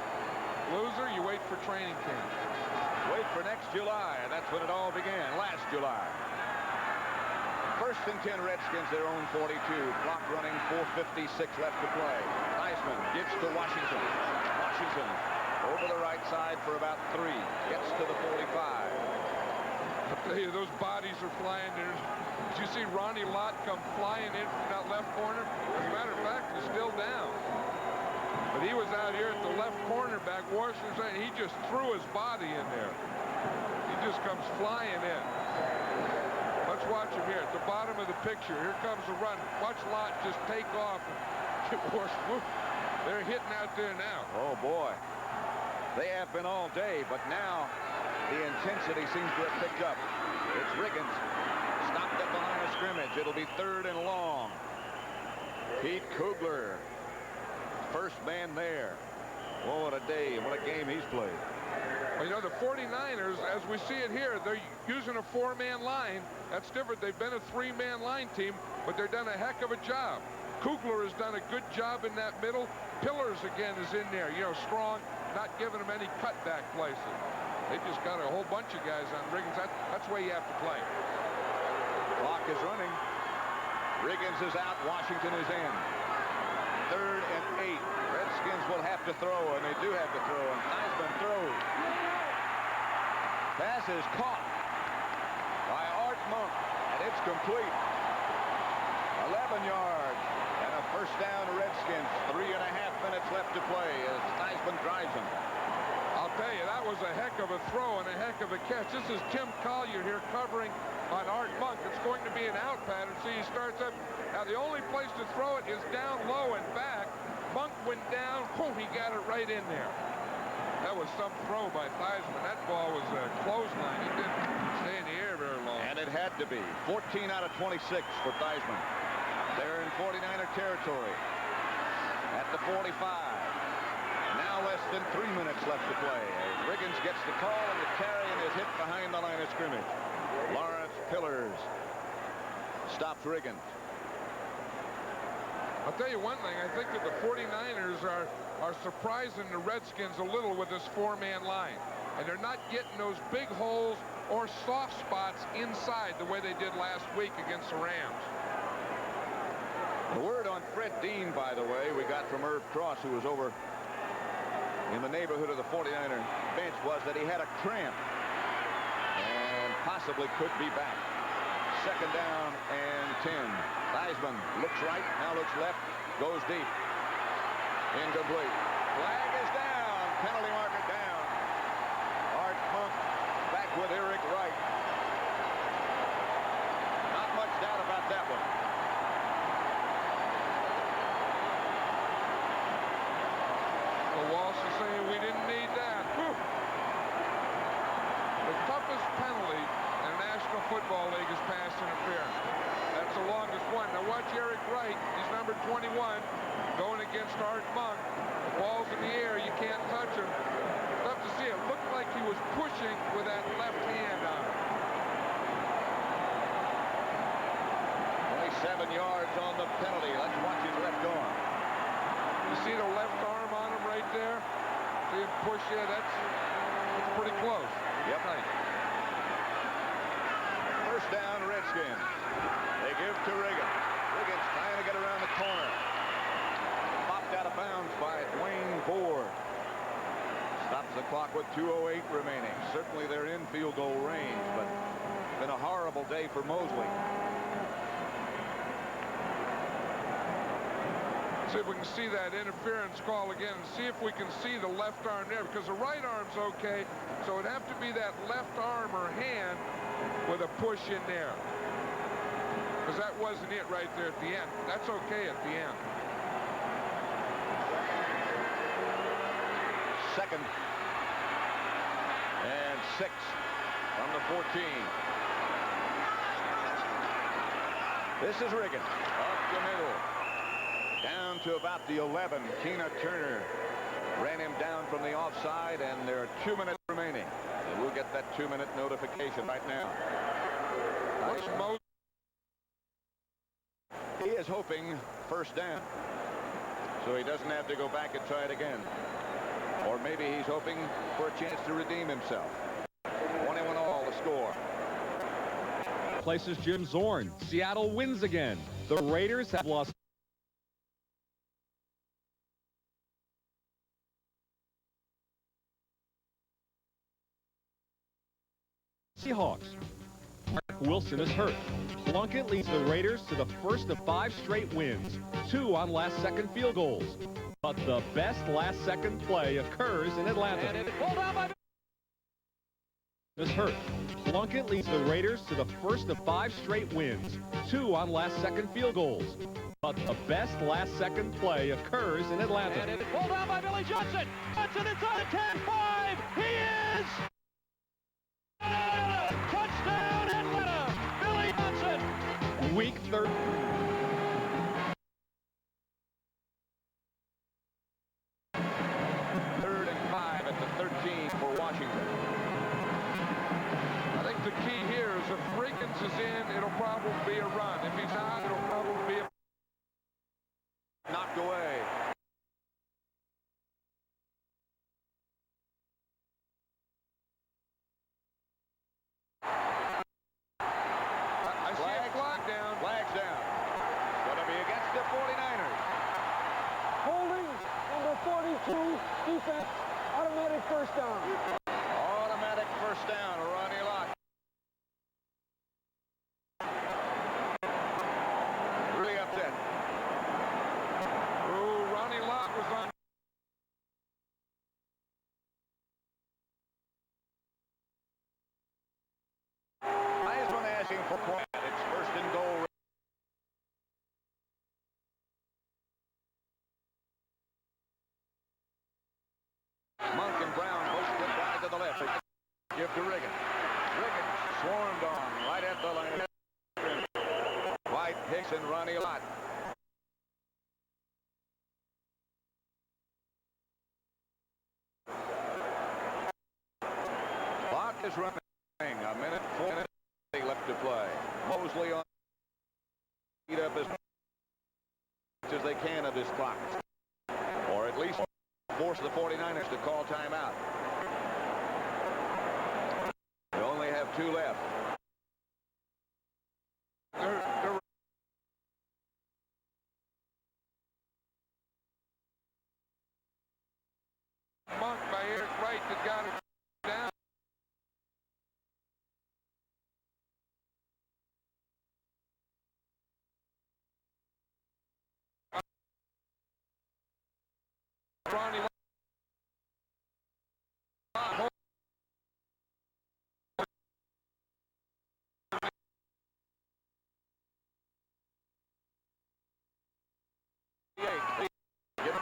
Loser, you wait for training camp. Wait for next July, and that's when it all began, last July. First and 10 Redskins, their own 42. Clock running, 4:56 left to play. Theismann gives to Washington. Washington over the right side for about 3. Gets to the 45. I'll tell you, those bodies are flying there. Did you see Ronnie Lott come flying in from that left corner? As a matter of fact, he's still down. But he was out here at the left cornerback. Washington, he just threw his body in there. He just comes flying in. Let's watch him here at the bottom of the picture. Here comes the run. Watch Lott just take off and get Washington. They're hitting out there now. Oh, boy. They have been all day, but now the intensity seems to have picked up. It's Riggins. Stopped at the line of scrimmage. It'll be 3rd and long. Pete Kugler, first man there. Oh, what a day and what a game he's played. Well, you know, the 49ers, as we see it here, they're using a 4-man line. That's different. They've been a 3-man line team, but they're done a heck of a job. Kugler has done a good job in that middle. Pillars again is in there, you know, strong, not giving them any cutback places. They just got a whole bunch of guys on Riggins. That's the way you have to play. Clock is running. Riggins is out. Washington is in. 3rd and 8. Redskins will have to throw, and they do have to throw, and Theismann throws. Pass is caught by Art Monk, and it's complete. 11 yards, and a first down Redskins. 3.5 minutes left to play as Theismann drives him. I'll tell you, that was a heck of a throw and a heck of a catch. This is Tim Collier here covering on Art Monk. It's going to be an out pattern. See, he starts up. Now, the only place to throw it is down low and back. Monk went down. Boom, he got it right in there. That was some throw by Theismann. That ball was a clothesline. It didn't stay in the air very long. And it had to be. 14 out of 26 for Theismann. They're in 49er territory at the 45. Now less than 3 minutes left to play. As Riggins gets the call, and the carry is hit behind the line of scrimmage. Lawrence Pillars stops Riggins. I'll tell you one thing. I think that the 49ers are surprising the Redskins a little with this 4-man line. And they're not getting those big holes or soft spots inside the way they did last week against the Rams. The word on Fred Dean, by the way, we got from Herb Cross, who was over in the neighborhood of the 49er bench, was that he had a cramp and possibly could be back. 2nd down and 10. Theismann looks right, now looks left, goes deep. Incomplete. Flag is down. Penalty marker down. Art Monk back with Eric Wright. Not much doubt about that one. Well, Walsh is saying we didn't need that. Whew. The toughest penalty in the National Football League is pass interference. That's the longest one. Now watch Eric Wright. He's number 21 going against Art Monk. The ball's in the air. You can't touch him. Tough to see. It looked like he was pushing with that left hand on it. 27 yards on the penalty. Let's watch his left arm. You see the left arm on him right there? See him push there? That's pretty close. Yep. Right. First down, Redskins. They give to Riggins. Riggins trying to get around the corner. Popped out of bounds by Dwayne Ford. Stops the clock with 2:08 remaining. Certainly they're in field goal range, but it's been a horrible day for Moseley. See if we can see that interference call again. See if we can see the left arm there, because the right arm's okay. So it'd have to be that left arm or hand with a push in there. Because that wasn't it right there at the end. That's okay at the end. 2nd and 6 from the 14. This is Riggins up the middle. Down to about the 11. Tina Turner ran him down from the offside, and there are 2 minutes remaining. The we'll get that 2-minute notification right now. He is hoping first down, so he doesn't have to go back and try it again. Or maybe he's hoping for a chance to redeem himself. 21 all the score. Places Jim Zorn. Seattle wins again. The Raiders have lost. Seahawks. Mark Wilson is hurt. Plunkett leads the Raiders to the first of 5 straight wins, 2 on last-second field goals. But the best last-second play occurs in Atlanta. Is hurt. Plunkett leads the Raiders to the first of 5 straight wins, 2 on last-second field goals. But the best last-second play occurs in Atlanta. Pulled down by Billy Johnson. Johnson inside the 10-5. He is. Touchdown Atlanta. Billy Johnson. Week 13. Third and 5 at the 13 for Washington. I think the key here is if Riggins is in, it'll probably be a run. If he's out, it'll probably be a Knocked away. I see a flag down. Flags down. Going to be against the 49ers. Holding number 42, defense, automatic first down. Automatic first down, Ronnie Lott. Really upset. Oh, Ronnie Lott was on. Theismann asking for quiet. It's first and goal. Monk and Brown both get wide to the left. Give to Riggins. Riggins swarmed on right at the line. White, Hicks, and Ronnie Lott. Clock is running. A minute, 4 minutes left to play. Moseley on. Eat up as much as they can of this clock. Or at least force the 49ers to call timeout. They only have 2 left. They're Monk by Eric Wright that got it down. Ronnie Lott. Give it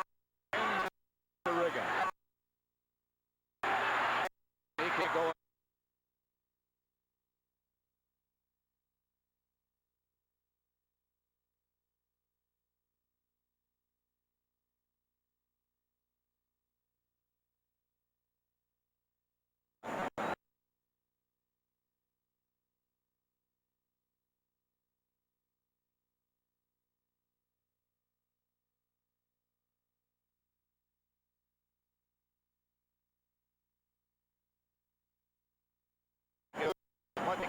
to Riggins. He can't go. As much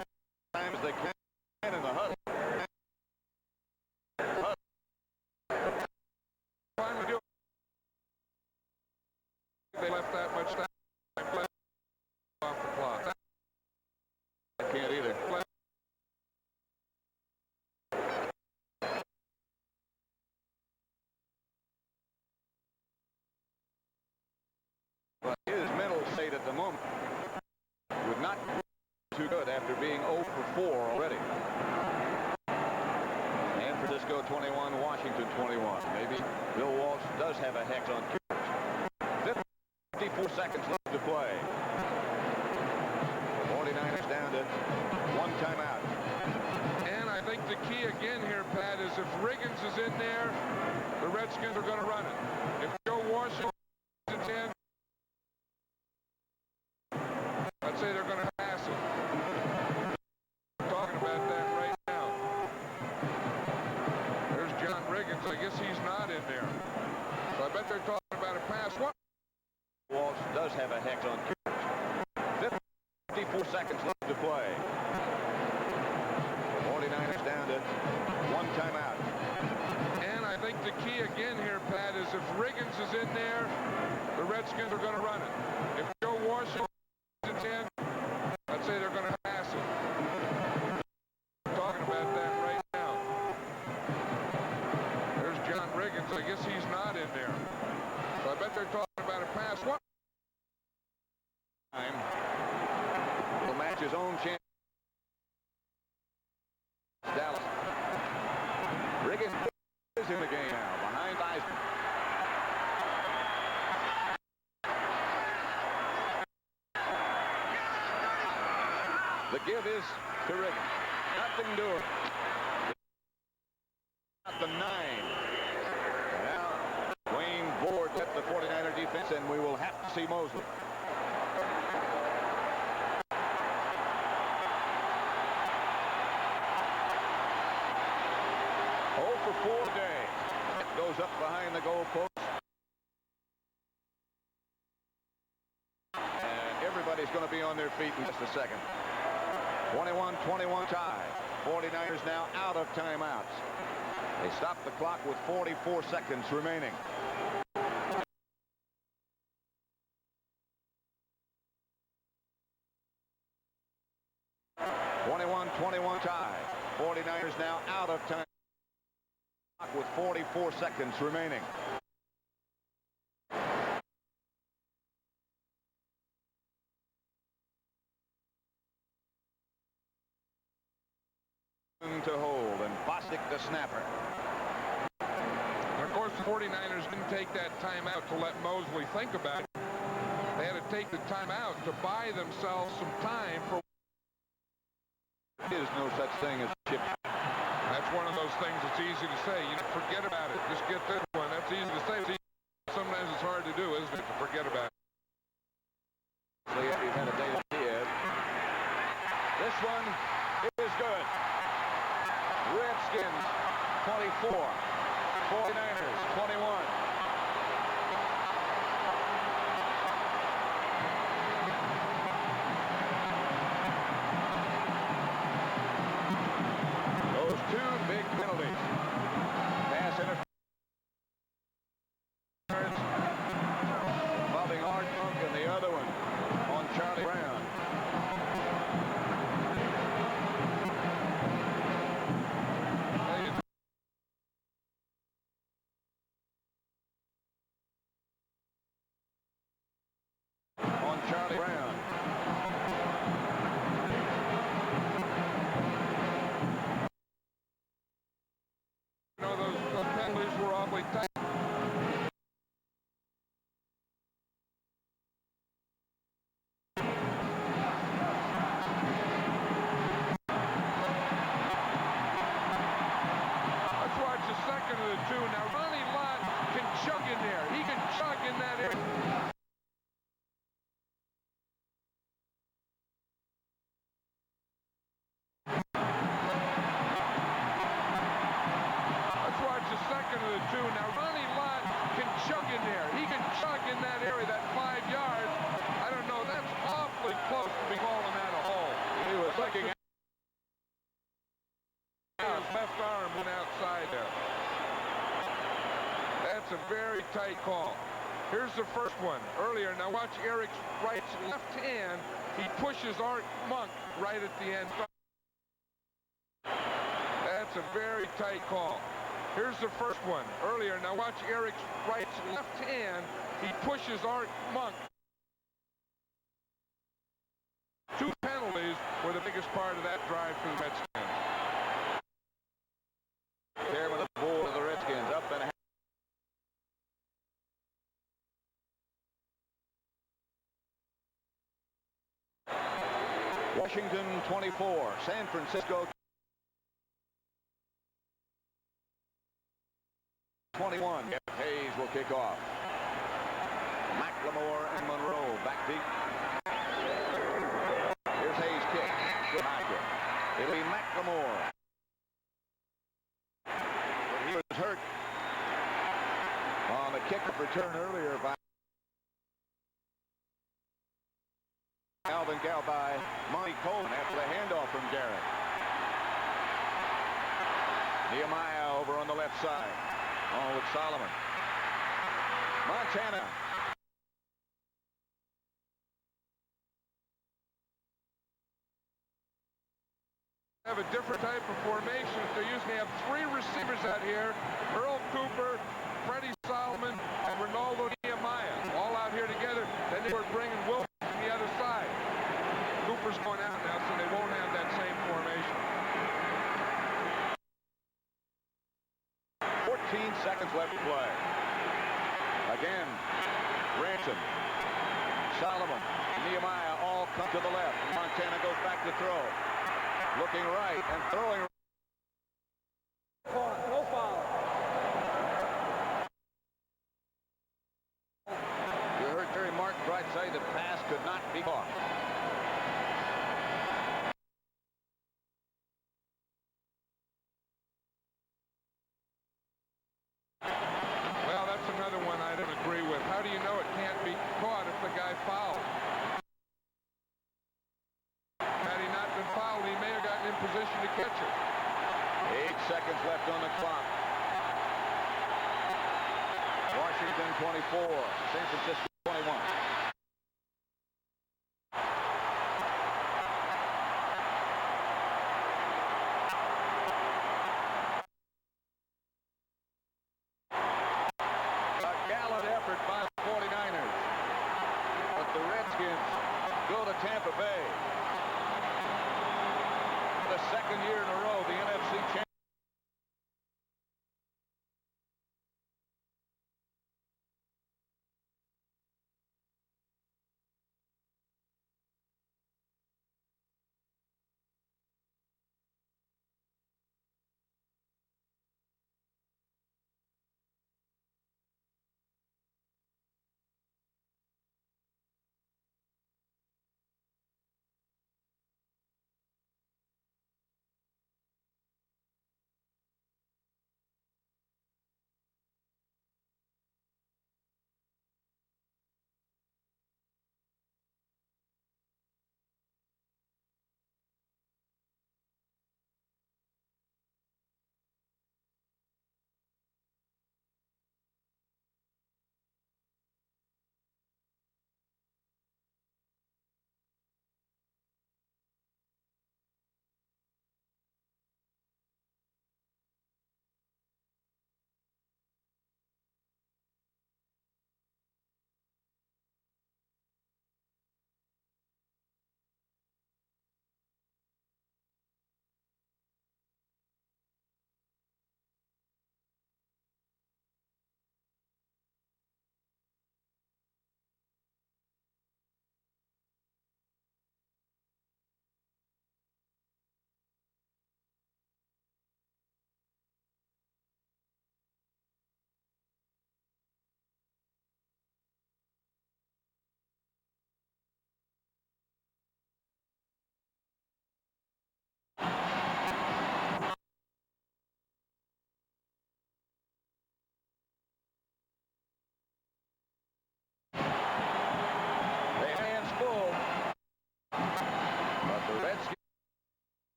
time as they can in the huddle. Finally do. They left that much time off the clock. I can't either. But his mental state at the moment would not be too good after being 0 for 4 already. San Francisco 21, Washington 21. Maybe Bill Walsh does have a hex on kickers. 54 seconds left to play. 49ers down to 1 timeout. And I think the key again here, Pat, is if Riggins is in there, the Redskins are going to run it. If Joe Washington's in, I'd say they're have a hex on coverage. 54 seconds left to play. 49ers down to one timeout. And I think the key again here, Pat, is if Riggins is in there, the Redskins are going to run it. If Joe Wersching is in, I'd say they're going to pass it. We're talking about that right now. There's John Riggins. I guess he's not in there. So I bet they're talking about a pass. What? Will match his own chance. Dallas. Riggins is in the game now, behind Theismann. The give is to Riggins. Nothing doing. At the 9. Now, Wayne Board left the 49er defense, and we will have to see Moseley. For 4 today. It goes up behind the goal post. And everybody's going to be on their feet in just a second. 21-21 tie. 49ers now out of timeouts. They stop the clock with 44 seconds remaining. Tie. 49ers now out of time. With 44 seconds remaining. To hold, and Bostic the snapper. And of course, the 49ers didn't take that timeout to let Moseley think about it. They had to take the timeout to buy themselves some time for. There is no such thing as chip. That's one of those things that's easy to say. You forget about it. Just get this one. That's easy to say. Sometimes it's hard to do, isn't it? To forget about it. So yeah, we've had a day of here. This one is good. Redskins 24. 49ers 21. Big penalties. Pass interference. Involving Art Monk and the other one on Charlie Brown. On Charlie Brown. Penalties were awfully tight. Let's watch the second of the two. Now, Ronnie Lott can chug in there. He can chug in that area. Second of the two. Now, Ronnie Lott can chug in there. He can chug in that area, that 5 yards. I don't know. That's awfully close to be calling that a hole. He was looking at his left arm went outside there. That's a very tight call. Here's the first one earlier. Now watch Eric's left hand. He pushes Art Monk right at the end. That's a very tight call. Here's the first one earlier. Now watch Eric's left hand. He pushes Art Monk. 2 penalties were the biggest part of that drive for the Redskins. Chairman of the board of the Redskins up and Washington 24, San Francisco 21. Hayes will kick off. McLemore and Monroe back deep. Here's Hayes' kick. Good high kick. It'll be McLemore. He was hurt on the kick return earlier by Alvin Gall by Monty Coleman after the handoff from Garrett. Nehemiah over on the left side. Oh, with Solomon. Montana. Have a different type of formation. They usually have three receivers out here: Earl Cooper, Freddie Solomon, and Ronaldo Nehemiah, all out here together. Then they were bringing Wilson from the other side. Cooper's going out now, so they won't have that same formation. 14 seconds left to play. Again, Ransom, Solomon, Nehemiah all come to the left. Montana goes back to throw. Looking right and throwing. No foul. You heard Terry Markwright say the pass could not be caught. Well, that's another one I don't agree with. How do you know it can't be caught if the guy fouled? Had he not been fouled, he may have gotten in position to catch it. 8 seconds left on the clock. Washington 24, San Francisco 21. A gallant effort by the 49ers. But the Redskins go to Tampa Bay. For the second year in a row, the NFC champion.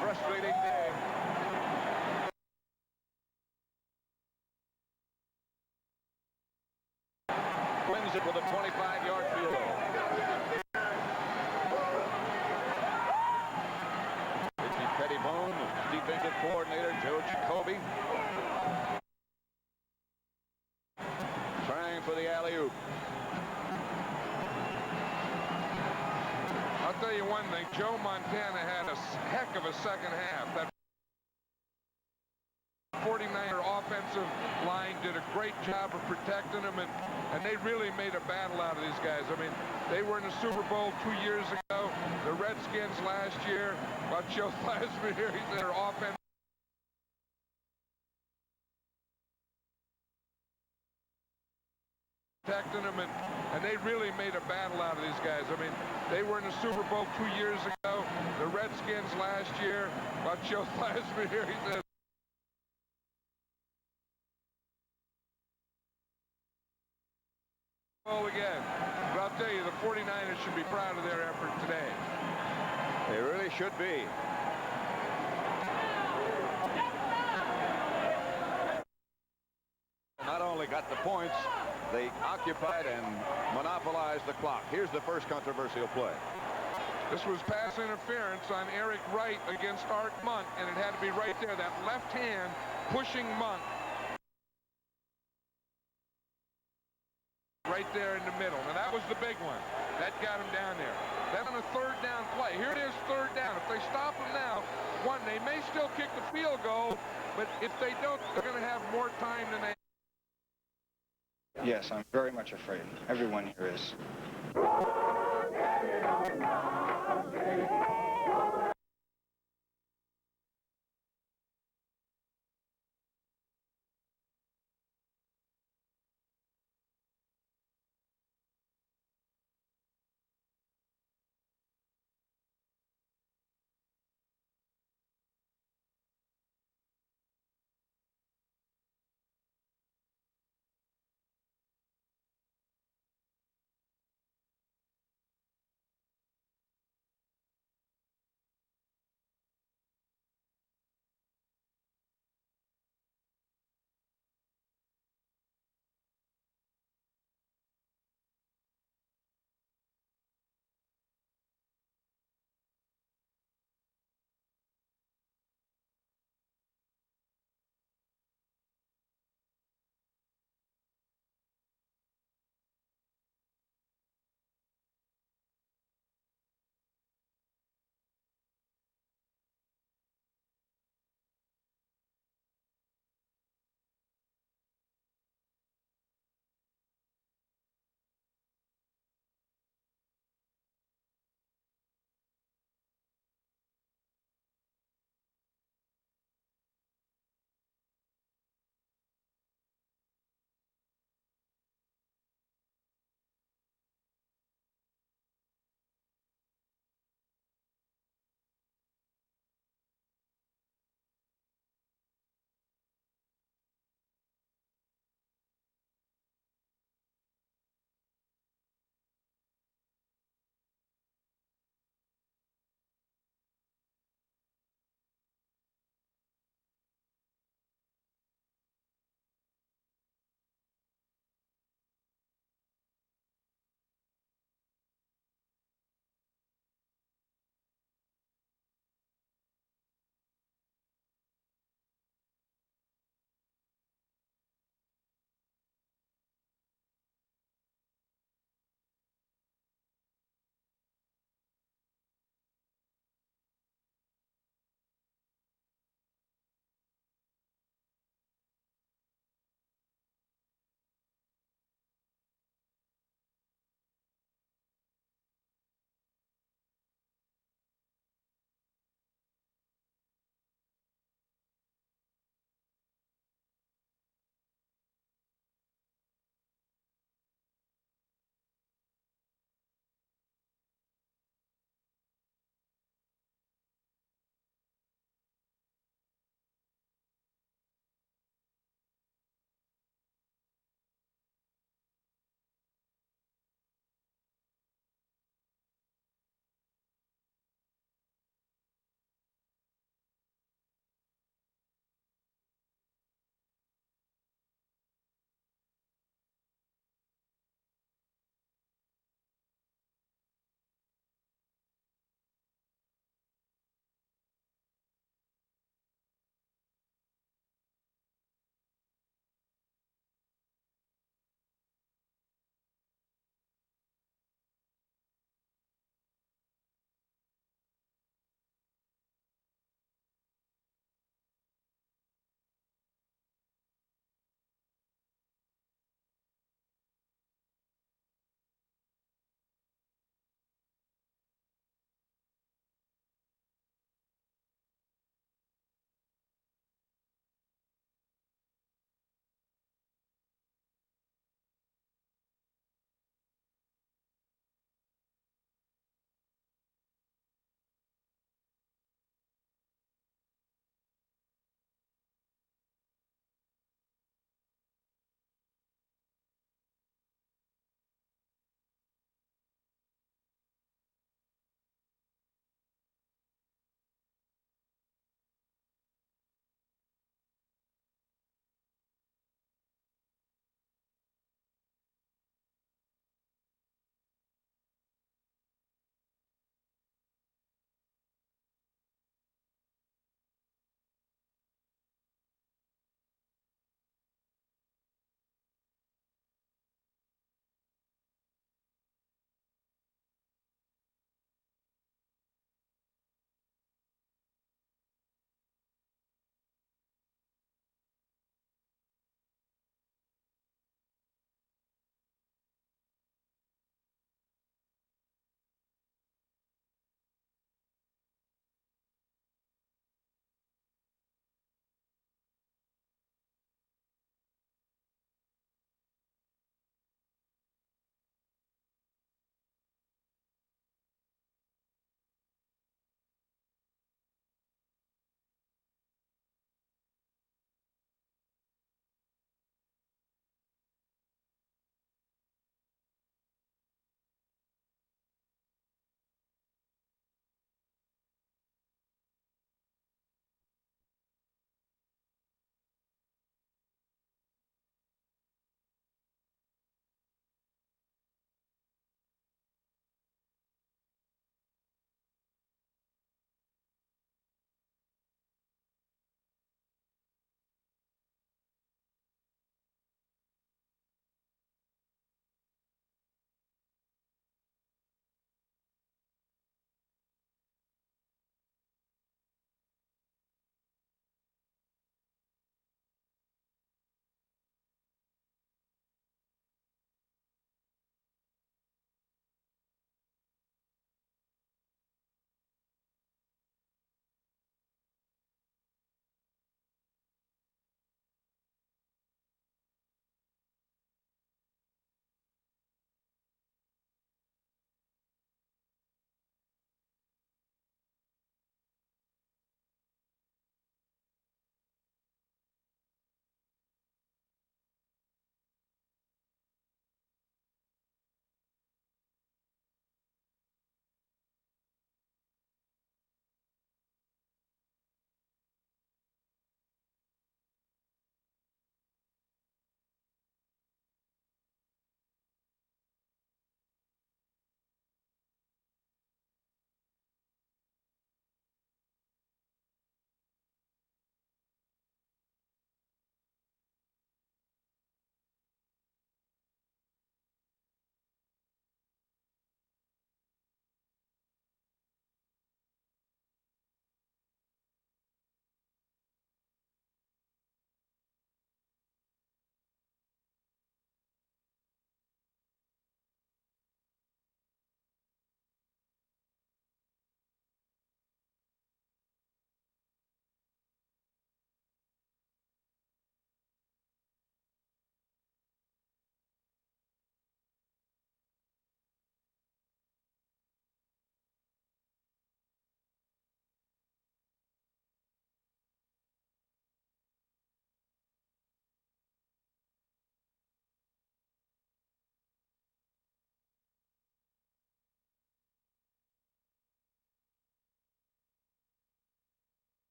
Frustrating day. Wins it with a 25-yard field goal. Richie Pettibone, defensive coordinator Joe Jacoby, trying for the alley-oop. I'll tell you one thing, Joe Montana had a heck of a second half. That 49er offensive line did a great job of protecting them, and they really made a battle out of these guys. I mean, they were in the Super Bowl 2 years ago. The Redskins last year. Watch Joe Theismann here. He's their offense. Protecting them, and they really made a battle out of these guys. I mean, they were in the Super Bowl 2 years ago. The Redskins last year. Watch Joe Theismann here. He's goal again. But I'll tell you, the 49ers should be proud of their effort today. They really should be. Not only got the points, they occupied and monopolized the clock. Here's the first controversial play. This was pass interference on Eric Wright against Art Monk, and it had to be right there. That left hand pushing Monk. Right there in the middle. And that was the big one. That got him down there. Then on a third down play. Here it is, third down. If they stop him now, one, they may still kick the field goal, but if they don't, they're going to have more time than they... Yes, I'm very much afraid. Everyone here is.